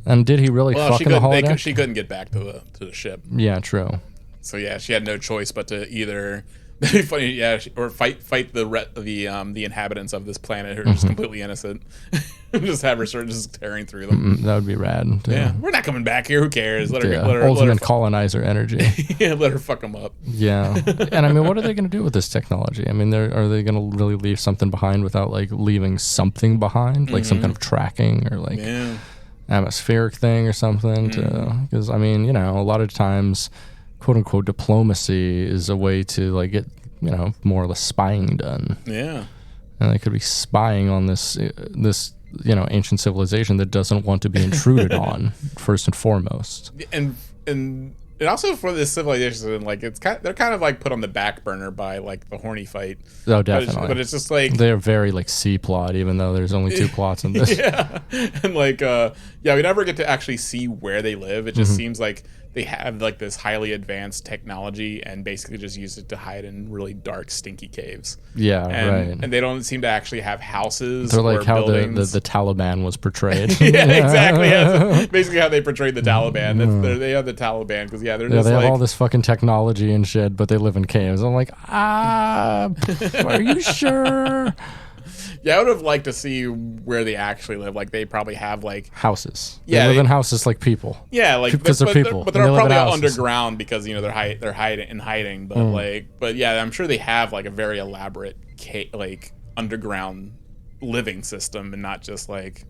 And did he really fuck in the holodeck? She couldn't get back to the ship. Yeah, true. So yeah, she had no choice but to either that'd be funny, yeah, or fight the inhabitants of this planet who are just completely innocent. Just have her start just tearing through them. That would be rad. Too. Yeah, we're not coming back here. Who cares? Let her ultimate colonizer energy. Yeah, let her fuck them up. Yeah, and I mean, what are they going to do with this technology? I mean, are they going to really leave something behind without like leaving something behind, like some kind of tracking or like atmospheric thing or something? Because I mean, a lot of times, quote unquote, diplomacy is a way to like get more or less spying done. Yeah, and they could be spying on this ancient civilization that doesn't want to be intruded on first and foremost. And also for this civilization, like they're kind of like put on the back burner by like the horny fight. Oh, definitely. But it's just like they're very like C plot, even though there's only 2 plots in this. Yeah, and like we never get to actually see where they live. It just seems like they have like this highly advanced technology and basically just use it to hide in really dark, stinky caves. Yeah, right. And they don't seem to actually have houses. They're like or how buildings. the Taliban was portrayed. Yeah, exactly. That's basically how they portrayed the Taliban. They have the Taliban because they're just they have like, all this fucking technology and shit, but they live in caves. I'm like, are you sure? Yeah, I would have liked to see where they actually live. Like they probably have like houses. Yeah, they live in houses like people. Yeah, like because they're people. But they're probably underground because they're hiding. But yeah, I'm sure they have like a very elaborate like underground living system and not just like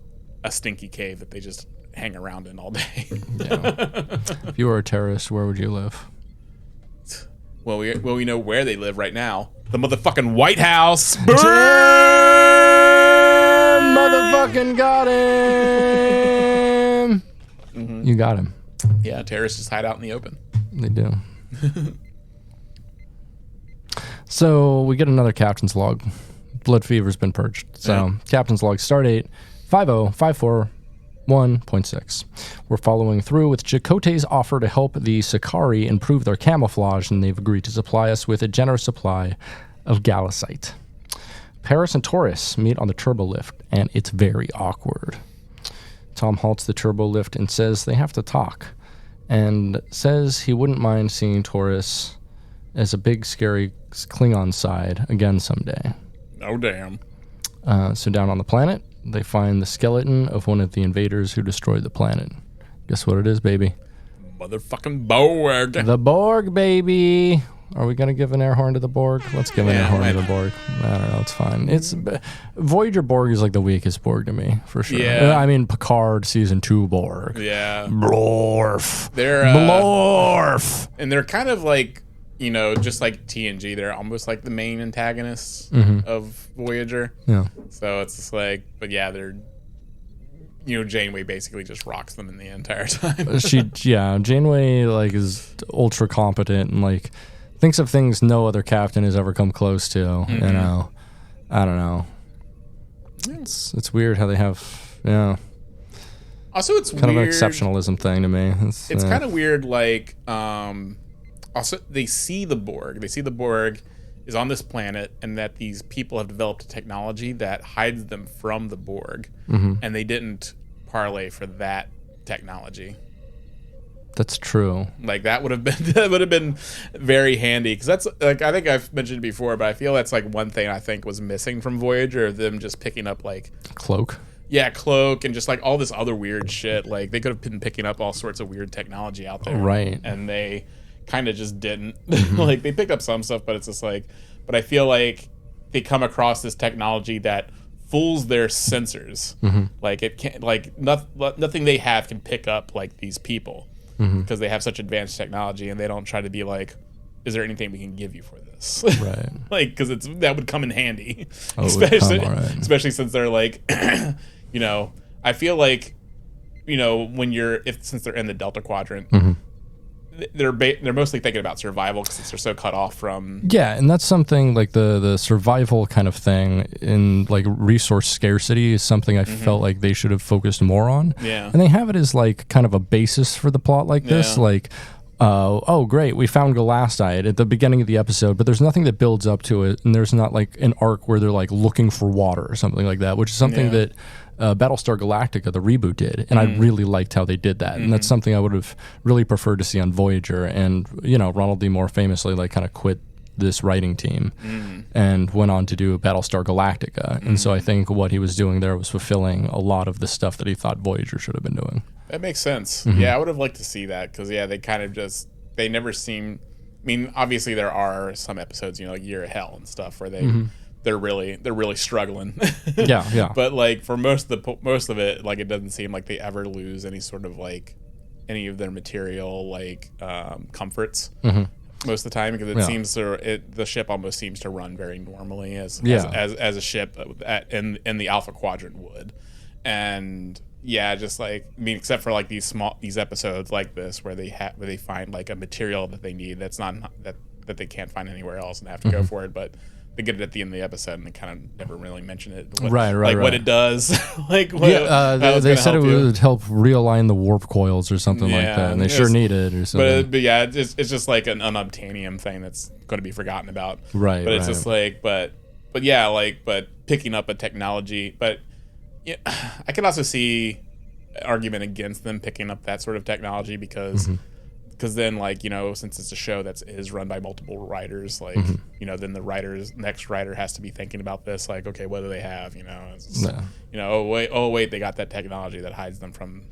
a stinky cave that they just hang around in all day. Yeah. If you were a terrorist, where would you live? Well, we know where they live right now. The motherfucking White House. Motherfucking got him. You got him. Yeah, terrorists just hide out in the open. They do. So we get another captain's log. Blood fever's been purged. So captain's log, stardate 50541.6. We're following through with Chakotay's offer to help the Sakari improve their camouflage, and they've agreed to supply us with a generous supply of gallicite. Paris and Taurus meet on the turbo lift, and it's very awkward. Tom halts the turbo lift and says they have to talk, and says he wouldn't mind seeing Taurus as a big, scary Klingon side again someday. Oh, damn. So down on the planet, they find the skeleton of one of the invaders who destroyed the planet. Guess what it is, baby? Motherfucking Borg. The Borg, baby. Are we going to give an air horn to the Borg? Let's give an air horn to the Borg. I don't know. It's fine. Voyager Borg is like the weakest Borg to me, for sure. Yeah. I mean, Picard Season 2 Borg. Yeah. Blorf. They're Blorf. And they're kind of like, just like TNG. They're almost like the main antagonists of Voyager. Yeah. So it's just like, but yeah, they're... Janeway basically just rocks them in the entire time. Janeway like is ultra competent and like thinks of things no other captain has ever come close to. I don't know. It's weird how they have Also, it's kind weird. Of an exceptionalism thing to me. It's kind of weird. Like also they see the Borg. They see the Borg is on this planet, and that these people have developed a technology that hides them from the Borg, and they didn't parlay for that technology. That's true. Like that would have been very handy, because that's like, I think I've mentioned it before, but I feel that's like one thing I think was missing from Voyager, them just picking up like cloak. Yeah, cloak and just like all this other weird shit. Like they could have been picking up all sorts of weird technology out there, right? And they kind of just didn't. Like they picked up some stuff, but it's just like, but I feel like they come across this technology that fools their sensors. Like it can't, like nothing they have can pick up like these people, because they have such advanced technology, and they don't try to be like is there anything we can give you for this? Right. Like, because that would come in handy, especially since they're like, you know, I feel like, you know, since they're in the Delta Quadrant, they're mostly thinking about survival because they're so cut off from. Yeah, and that's something like the survival kind of thing in like resource scarcity is something I felt like they should have focused more on. Yeah, and they have it as like kind of a basis for the plot like this, like. Oh, great, we found Galastite at the beginning of the episode, but there's nothing that builds up to it, and there's not like an arc where they're like looking for water or something like that, which is something that Battlestar Galactica, the reboot, did, and I really liked how they did that, and that's something I would have really preferred to see on Voyager. And you know, Ronald D. Moore famously like kind of quit this writing team and went on to do Battlestar Galactica, and so I think what he was doing there was fulfilling a lot of the stuff that he thought Voyager should have been doing. That makes sense. Yeah, I would have liked to see that because they kind of they never seem. I mean, obviously there are some episodes, you know, like Year of Hell and stuff where they're really struggling. yeah. But like for most of it, like it doesn't seem like they ever lose any sort of like any of their material like comforts. Most of the time, because it seems the ship almost seems to run very normally as a ship in the Alpha Quadrant would, and just like I mean, except for like these episodes like this where they find like a material that they need that's not that they can't find anywhere else and they have to go for it, but they get it at the end of the episode and they kind of never really mention it. What it does. Like what, they said it would help realign the warp coils or something like that, and they sure need it or something. But yeah, it's just like an unobtainium thing that's going to be forgotten about. Right. But it's just like, but picking up a technology, but yeah, I can also see an argument against them picking up that sort of technology because then, like, you know, since it's a show that is run by multiple writers, like, you know, then the next writer has to be thinking about this, like, okay, what do they have, you know? You know, oh wait, they got that technology that hides them from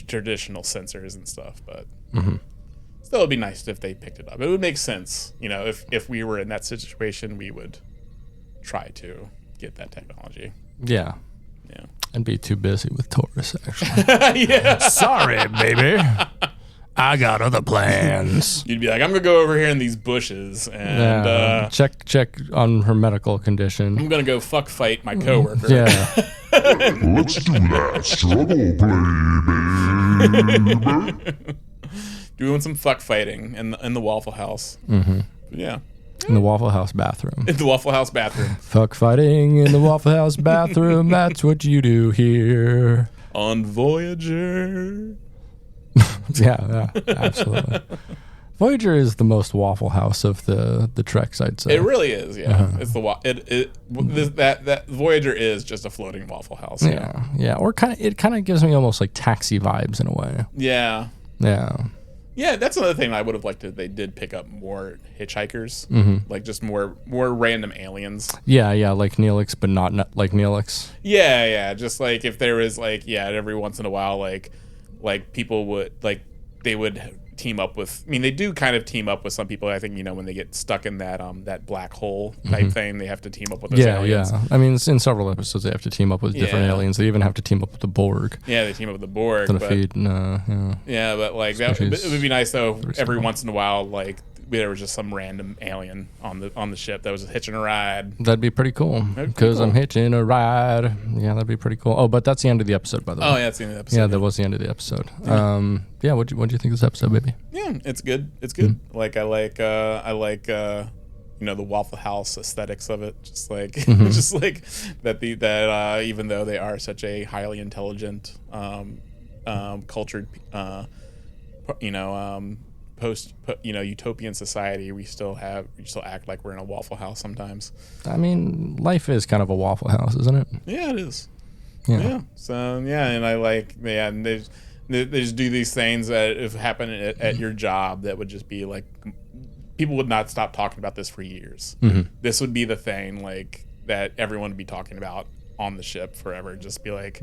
traditional sensors and stuff, but still, it'd be nice if they picked it up. It would make sense, you know, if we were in that situation, we would try to get that technology. Yeah. Yeah. And be too busy with Taurus, actually. Sorry, baby. I got other plans. You'd be like, I'm gonna go over here in these bushes and check on her medical condition. I'm gonna go fight my coworker. Yeah. Let's do that struggle play, baby. Doing some fuck fighting in the Waffle House. Yeah. In the Waffle House bathroom. In the Waffle House bathroom. Fuck fighting in the Waffle House bathroom. That's what you do here. On Voyager. Yeah, absolutely. Voyager is the most Waffle House of the Treks, I'd say. It really is, yeah. It's that Voyager is just a floating Waffle House. Yeah. Or it kind of gives me almost like Taxi vibes in a way. Yeah. Yeah, that's another thing I would have liked if they did pick up more hitchhikers, like just more random aliens. Yeah, like Neelix, but not like Neelix. Yeah, just like if there was like every once in a while like people would they would team up with. I mean, they do kind of team up with some people. I think, you know, when they get stuck in that black hole type thing, they have to team up with those aliens. Yeah. I mean, in several episodes, they have to team up with different aliens. They even have to team up with the Borg. Yeah, they team up with the Borg. To defeat. Yeah, but like it would be nice though. Every once in a while, like there was just some random alien on the ship that was hitching a ride. That'd be pretty cool. Because I'm hitching a ride. Yeah, that'd be pretty cool. Oh, but that's the end of the episode, by the way. Oh, yeah, that's the end of the episode. Yeah, that was the end of the episode. Yeah, what'd you think of this episode, baby? Yeah, it's good. It's good. Like I like you know, the Waffle House aesthetics of it. Just like just like that even though they are such a highly intelligent, cultured, you know, utopian society, we still act like we're in a Waffle House sometimes. I mean, life is kind of a Waffle House, isn't it? Yeah, it is. Yeah. So and I like and they just do these things that if happen at your job that would just be like people would not stop talking about this for years. This would be the thing like that everyone would be talking about on the ship forever. Just be like,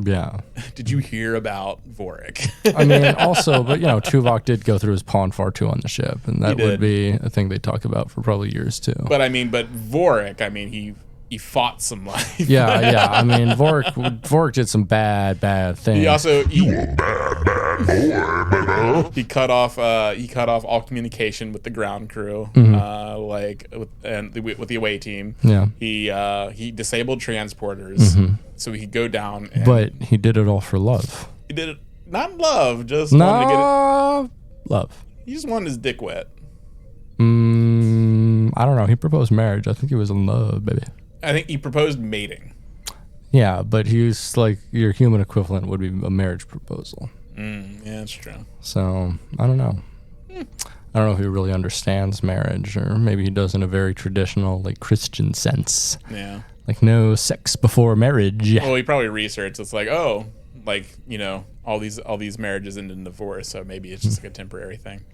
did you hear about Vorik? I mean, also, but you know, Tuvok did go through his pawn far too on the ship, and that would be a thing they talk about for probably years too. But Vorik, I mean, he fought some life. Yeah. I mean, Vorik did some bad things. He also You a bad He cut off all communication with the ground crew, with the away team. Yeah. He disabled transporters so he could go down. But he did it all for love. He did it not love, just wanted to get it. Love. He just wanted his dick wet. I don't know. He proposed marriage. I think he was in love, baby. I think he proposed mating. Yeah, but he was like, your human equivalent would be a marriage proposal. Yeah, that's true. So, I don't know. I don't know if he really understands marriage, or maybe he does in a very traditional, like, Christian sense. Yeah. Like, no sex before marriage. Well, he probably researched. It's like, oh, like, you know, all these marriages end in divorce, so maybe it's just like a temporary thing.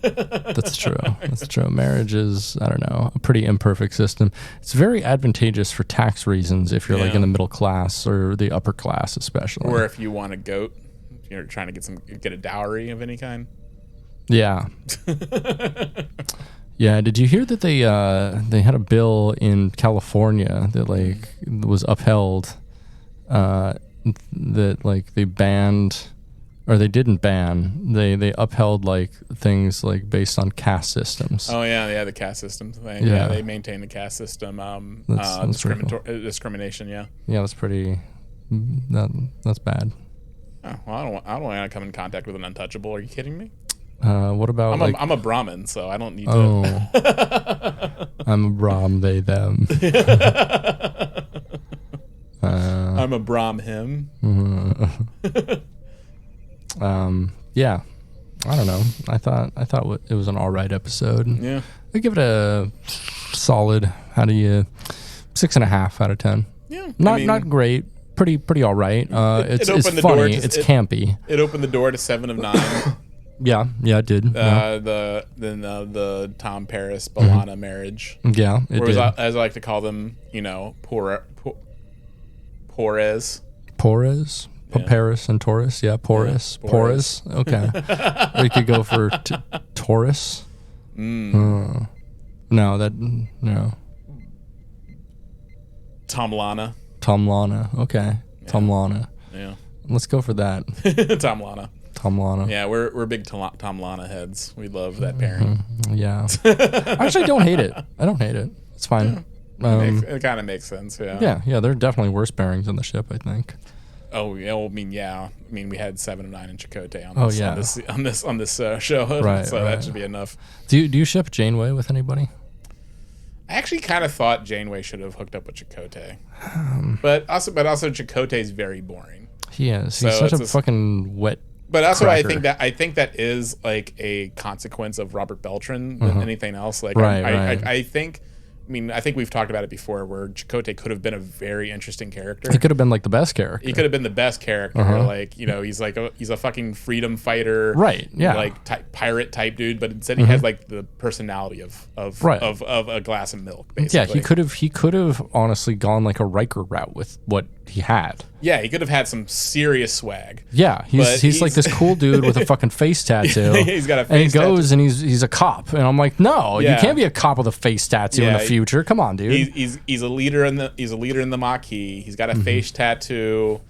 That's true. That's true. Marriage is, I don't know, a pretty imperfect system. It's very advantageous for tax reasons if you're like in the middle class or the upper class, especially. Or if you want a goat, you're trying to get a dowry of any kind. Yeah. Yeah. Did you hear that they had a bill in California that like was upheld? That like they banned, or they didn't ban. They upheld like things like based on caste systems. Oh yeah, the caste system thing. Yeah, they maintain the caste system. That's cool. Discrimination. Yeah. Yeah, that's pretty. That's bad. Oh, well, I don't want to come in contact with an untouchable. Are you kidding me? What about I'm a Brahmin, so I don't need to. Oh, I'm a Brahm. They them. I'm a Brahm him. Yeah, I don't know. I thought it was an all right episode. Yeah, I give it a solid. 6.5 out of 10. Yeah, not great. Pretty all right. It's funny. It's campy. It opened the door to 7 of 9. Yeah, it did. The Tom Paris B'Elanna marriage. Yeah, it did. As I like to call them, you know, Porez. Yeah. Paris and Taurus. Yeah, Porous. Yeah, Porous. Okay. Or you could go for Taurus. No. Tom Lana. Okay. Yeah. Tom Lana. Yeah. Let's go for that. Tom Lana. Yeah, we're big Tom Lana heads. We love that pairing. Yeah. I actually don't hate it. I don't hate it. It's fine. It kind of makes sense. Yeah. Yeah. There are definitely worse pairings on the ship, I think. Oh yeah. Well, I mean, we had 7 of 9 in Chakotay on this show. Right. So that should be enough. Do you ship Janeway with anybody? I actually kind of thought Janeway should have hooked up with Chakotay, but also Chakotay is very boring. He is. He's such a fucking wet. But also, cracker. I think that is like a consequence of Robert Beltran than anything else. Like, right. I think we've talked about it before, where Chakotay could have been a very interesting character. He could have been like the best character. He could have been the best character. Like, you know, he's a fucking freedom fighter, right? Yeah, like pirate type dude. But instead, he has like the personality of a glass of milk. Basically. Yeah, he could have honestly gone like a Riker route with what he had. Yeah, he could have had some serious swag. Yeah, he's like this cool dude with a fucking face tattoo. He's got a face tattoo. And he goes and he's a cop. And I'm like, no, you can't be a cop with a face tattoo in the future. Come on, dude. He's a leader in the Maquis. He's got a face tattoo.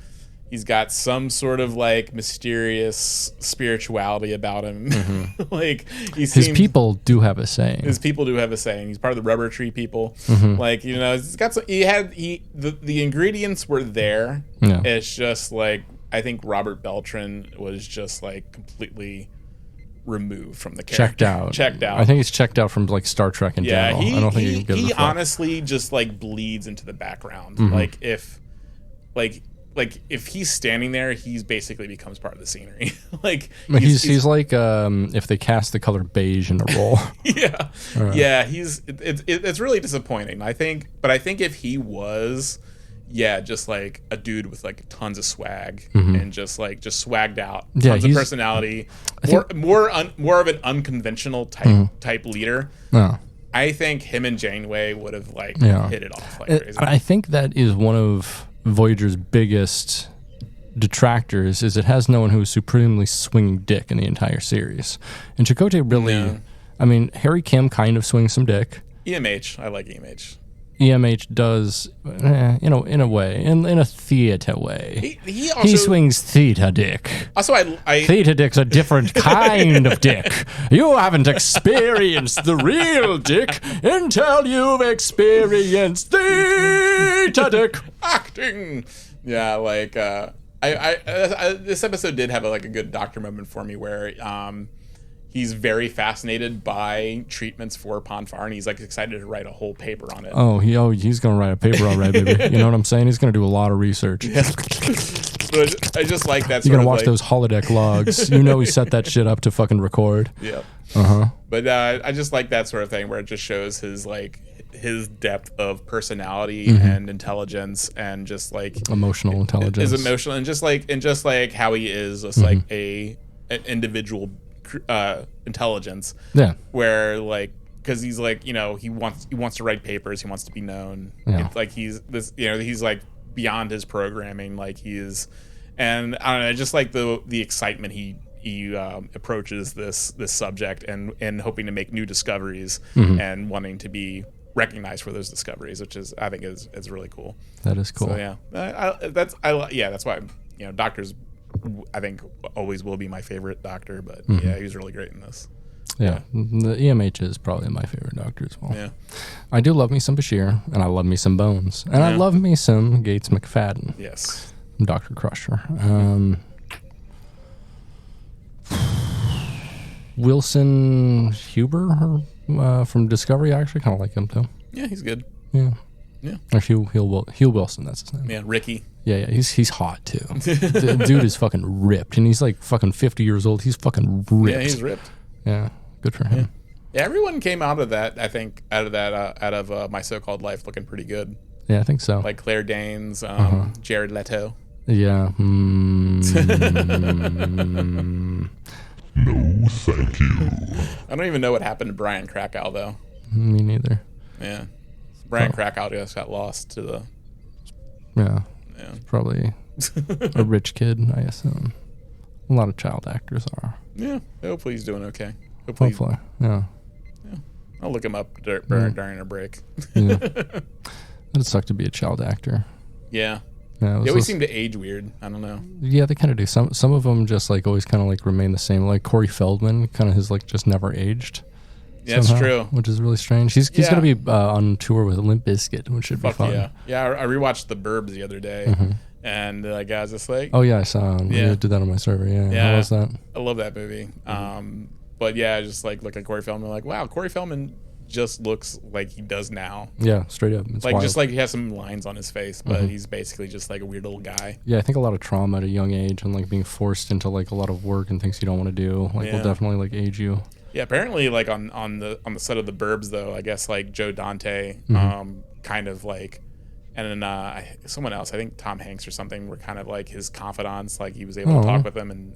He's got some sort of like mysterious spirituality about him. Like his people do have a saying. His people do have a saying. He's part of the Rubber Tree people. Like, you know, he's got some. The ingredients were there. Yeah. It's just like, I think Robert Beltran was just like completely removed from the character. Checked out. I think he's checked out from like Star Trek in general. I don't think he honestly just like bleeds into the background. Like if he's standing there, he's basically becomes part of the scenery. Like he's like if they cast the color beige in a role. Yeah. It's really disappointing. I think if he was just like a dude with like tons of swag and just swagged out, tons of personality, more of an unconventional type leader. I think him and Janeway would have like hit it off like crazy. I think that is one of Voyager's biggest detractors is it has no one who is supremely swinging dick in the entire series. And Chakotay really, I mean, Harry Kim kind of swings some dick. EMH, I like EMH. EMH does in a way, in a theater way. He also He swings theta dick. Also, I Theta dick's a different kind of dick. You haven't experienced the real dick until you've experienced theta dick. acting. Yeah, like this episode did have a good doctor moment for me where he's very fascinated by treatments for Ponfar, and he's excited to write a whole paper on it. He's gonna write a paper, all right, baby. You know what I'm saying? He's gonna do a lot of research. But I just like that. You're gonna watch those holodeck logs. You know he set that shit up to fucking record. Yeah. Uh-huh. But I just like that sort of thing where it just shows his depth of personality and intelligence, and just emotional intelligence. Is emotional, and just how he is just an individual intelligence. Yeah. Where because he's he wants to write papers, he wants to be known. Yeah. It's he's this he's beyond his programming, and I don't know, I just like the excitement he approaches this subject and hoping to make new discoveries and wanting to be recognized for those discoveries, which I think is really cool. That is cool. So yeah, that's why doctors I think always will be my favorite doctor, but yeah, he was really great in this. Yeah, the EMH is probably my favorite doctor as well. Yeah, I do love me some Bashir, and I love me some Bones, and I love me some Gates McFadden. Yes, Dr. Crusher. Wilson Huber from Discovery, I actually kind of like him too. Yeah, he's good. Yeah. Yeah. Or Hugh Wilson, that's his name. Yeah, Ricky. Yeah, he's hot too. The dude is fucking ripped, and he's fucking 50 years old. He's fucking ripped. Yeah, he's ripped. Yeah, good for him. Yeah, everyone came out of that. I think out of My So-Called Life looking pretty good. Yeah, I think so. Like Claire Danes, Jared Leto. Yeah. No, thank you. I don't even know what happened to Brian Krakow though. Me neither. Yeah, Brian Krakow just got lost to the. Yeah. Yeah. Probably a rich kid, I assume. A lot of child actors are. Yeah. Hopefully he's doing okay. Hopefully. Yeah. I'll look him up during a break. Yeah. It'd suck to be a child actor. Yeah. Yeah, They always seem to age weird. I don't know. Yeah, they kind of do. Some of them just always kind of remain the same. Like Corey Feldman, kind of just never aged. Yeah, that's true. Which is really strange. He's going to be on tour with Limp Bizkit, which should be fun. Yeah. Yeah, I rewatched The Burbs the other day, and the guys just oh yeah, I saw him. Yeah, did that on my server. Yeah. How was that? I love that movie. But yeah, I just look at Corey Feldman, wow, Corey Feldman just looks like he does now. Yeah, straight up. It's wild. Just he has some lines on his face, but he's basically just a weird little guy. Yeah, I think a lot of trauma at a young age and being forced into a lot of work and things you don't want to do will definitely age you. Yeah, apparently on the set of The Burbs though, I guess Joe Dante kind of and then someone else, I think Tom Hanks or something, were kind of his confidants. He was able to talk with them and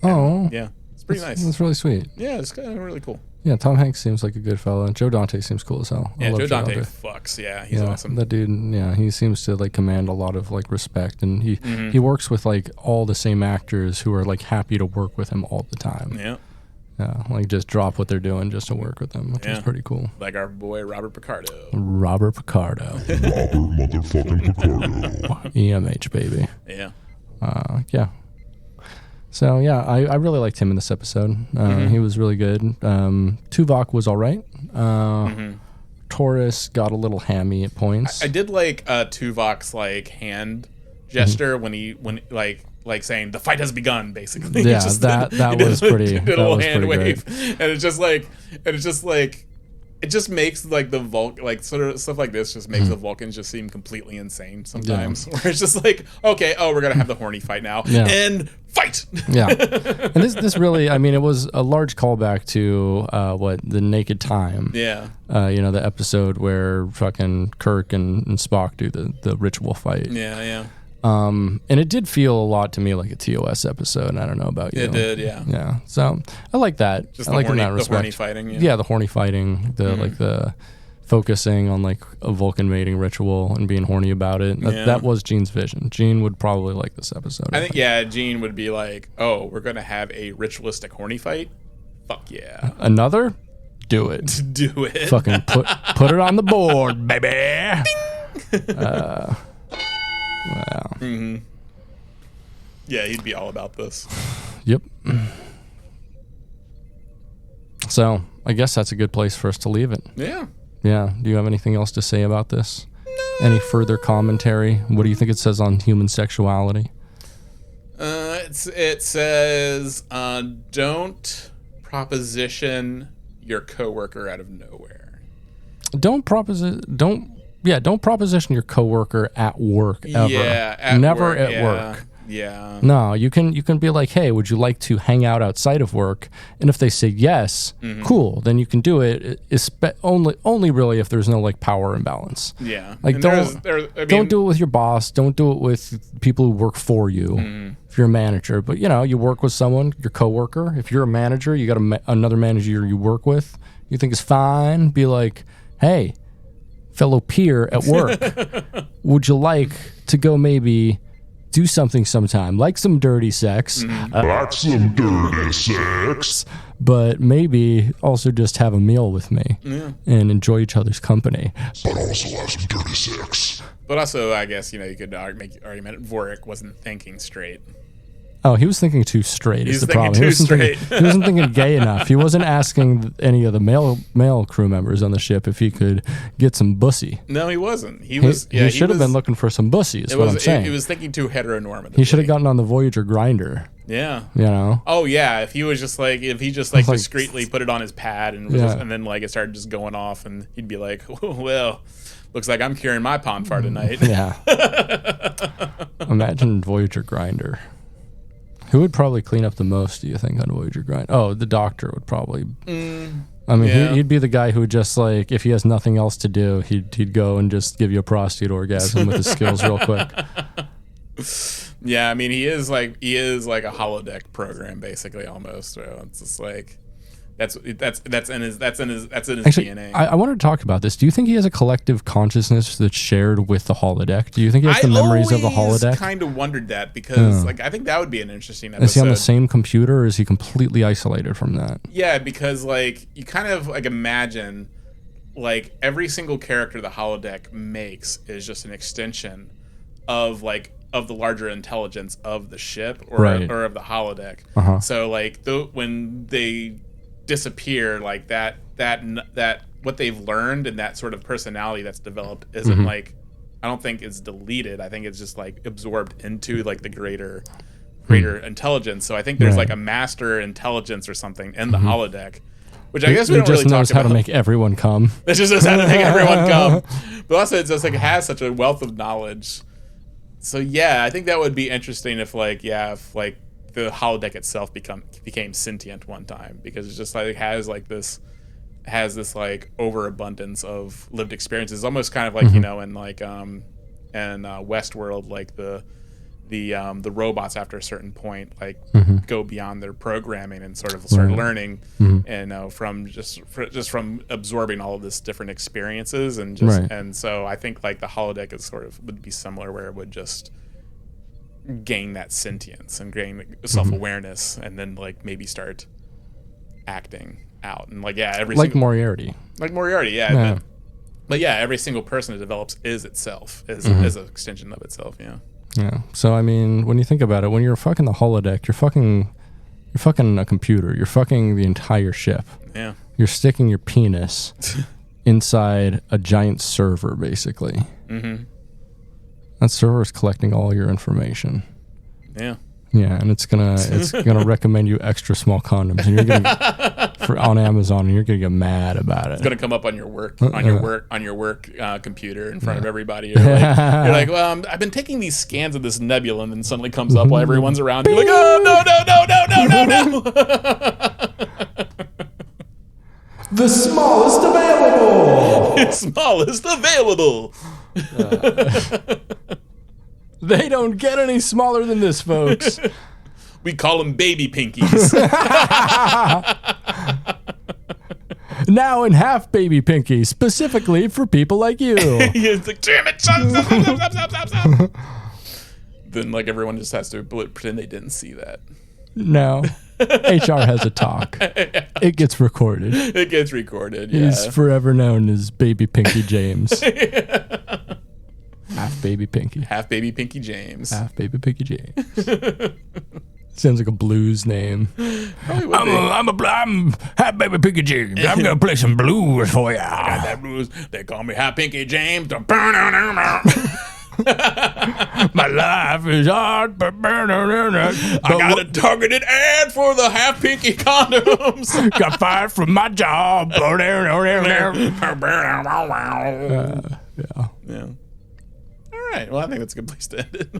yeah, it's pretty nice. That's really sweet. Yeah, it's kind of really cool. Yeah, Tom Hanks seems like a good fella. Joe Dante seems cool as hell. Yeah, Joe Dante fucks. Yeah, he's awesome. That dude, he seems to command a lot of respect, and he works with all the same actors who are happy to work with him all the time. Yeah. Yeah, just drop what they're doing just to work with them, which is pretty cool. Like our boy Robert Picardo. Robert Picardo. Robert motherfucking Picardo. EMH, baby. Yeah. Yeah. So, yeah, I really liked him in this episode. He was really good. Tuvok was all right. Taurus got a little hammy at points. I did like Tuvok's hand gesture when saying the fight has begun, basically. Yeah, that was pretty. Did a little hand wave, and it's just it just makes the Vulcan sort of stuff like this just makes the Vulcans just seem completely insane sometimes. Yeah. Where it's just okay, we're gonna have the horny fight now and fight. Yeah, and this really, it was a large callback to the Naked Time. Yeah, the episode where fucking Kirk and Spock do the ritual fight. Yeah, yeah. And it did feel a lot to me like a TOS episode. I don't know about you. It did, yeah. Yeah. So I like that. Just I like in that respect. The horny fighting. Yeah, the horny fighting. The the focusing on a Vulcan mating ritual and being horny about it. That was Gene's vision. Gene would probably like this episode. I think Gene would be we're gonna have a ritualistic horny fight. Fuck yeah. Another? Do it. Do it. Fucking put it on the board, baby. Ding! Wow. Yeah, he'd be all about this. Yep. So I guess that's a good place for us to leave it. Yeah. Yeah. Do you have anything else to say about this? No. Any further commentary? What do you think it says on human sexuality? It says, don't proposition your coworker out of nowhere. Don't proposition your coworker at work ever. Yeah, never at work. Yeah. No, you can be like, hey, would you like to hang out outside of work? And if they say yes, cool, then you can do it. Only really if there's no like power imbalance. Yeah. Like don't do it with your boss. Don't do it with people who work for you. If you're a manager, but you work with someone, your coworker. If you're a manager, you got another manager you work with. You think is fine. Be like, hey, fellow peer at work, would you like to go maybe do something sometime, like some dirty sex. Like some dirty sex. But maybe also just have a meal with me and enjoy each other's company. But also have some dirty sex. But also, I guess, you could make the argument Vorik wasn't thinking straight. Oh, he was thinking too straight is the problem. He wasn't thinking gay enough. He wasn't asking any of the male crew members on the ship if he could get some bussy. No, he wasn't. He should have been looking for some bussy is what I'm saying. He was thinking too heteronormatively. He should have gotten on the Voyager grinder. Yeah. Oh yeah. If he just discreetly put it on his pad and then like it started just going off and he'd be like, well, looks like I'm curing my pom far tonight. Yeah. Imagine Voyager grinder. Who would probably clean up the most, do you think, on Voyager grind? Oh, the doctor would probably. He'd be the guy who would just like, if he has nothing else to do, he'd go and just give you a prostate orgasm with his skills real quick. Yeah, I mean, he is like a holodeck program basically almost. So it's just like that's in his Actually, DNA. I wanted to talk about this. Do you think he has a collective consciousness that's shared with the holodeck? Do you think he has the memories of the holodeck? I kind of wondered that because I think that would be an interesting episode. Is he on the same computer or is he completely isolated from that? Yeah, because like you kind of like imagine like every single character the holodeck makes is just an extension of the larger intelligence of the ship or of the holodeck. So like when they disappear, like that what they've learned and that sort of personality that's developed isn't like, I don't think it's deleted. I think it's just like absorbed into like the greater intelligence. So I think there's like a master intelligence or something in the holodeck, which I guess we don't really talk about. It just knows how to make everyone come. It just knows how to make everyone come. But also it's just like it has such a wealth of knowledge. So yeah, I think that would be interesting if the holodeck itself became sentient one time, because it's just like it has this like overabundance of lived experiences. It's almost kind of like in Westworld, like the robots after a certain point go beyond their programming and sort of start learning and from absorbing all of this different experiences and so I think like the holodeck is would be similar, where it would just gain that sentience and gain self-awareness and then like maybe start acting out and Moriarty. But yeah, every single person it develops is itself, is an extension of itself. Yeah. So I mean, when you think about it, when you're fucking the holodeck, you're fucking a computer. You're fucking the entire ship. Yeah. You're sticking your penis inside a giant server, basically. That server is collecting all your information. Yeah. Yeah, and it's gonna recommend you extra small condoms, and you're gonna on Amazon, and you're gonna get mad about it. It's gonna come up on your work computer in front of everybody. You're like, well, I've been taking these scans of this nebula, and then suddenly comes up while everyone's around. You're like, oh no. The smallest available. Smallest available. They don't get any smaller than this, folks. We call them baby pinkies. Now in half baby pinkies, specifically for people like you. It's like, damn it, stop. Then like everyone just has to pretend they didn't see that. No. HR has a talk. It gets recorded. Yeah. He's forever known as Baby Pinky James. Half baby Pinky. Half baby Pinky James. Half baby Pinky James. Sounds like a blues name. I'm half baby Pinky James. I'm gonna play some blues for ya. I got that blues. They call me Half Pinky James. My life is hard, but I got a targeted ad for the Half Pinky condoms. got fired from my job. Yeah. All right. Well, I think that's a good place to end it.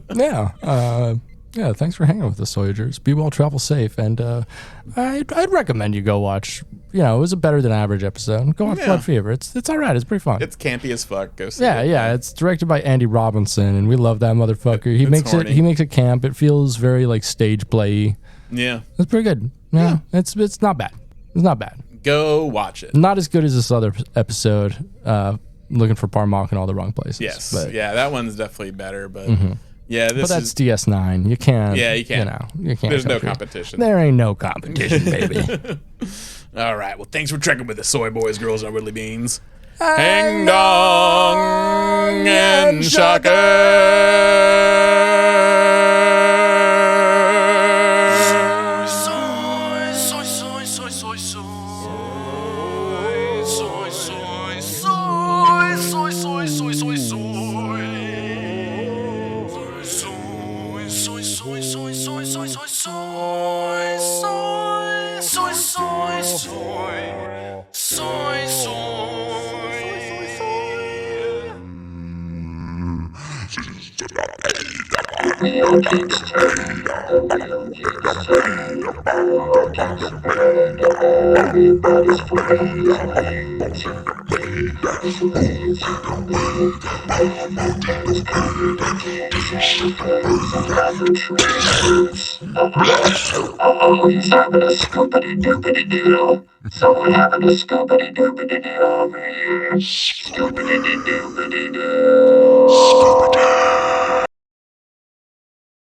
Yeah. Thanks for hanging with us, Voyagers. Be well, travel safe, and I'd recommend you go watch. It was a better than average episode. Go watch Blood Fever. It's all right. It's pretty fun. It's campy as fuck. Go see it. Yeah. It's directed by Andy Robinson, and we love that motherfucker. He makes it camp. It feels very like stage play. Yeah. It's pretty good. Yeah. It's not bad. It's not bad. Go watch it. Not as good as this other episode. Looking for Parmok in all the wrong places. Yes. But, that one's definitely better, but. Yeah, but that's DS9. You can't. Yeah, you can't. You can't. There's no competition. There ain't no competition, baby. All right. Well, thanks for trekking with us, soy boys, girls, and Ridley Beans. Hang dong and Always having a scoopity doopity doo. So having a scoopity doopity doo. Scoopity doopity doo.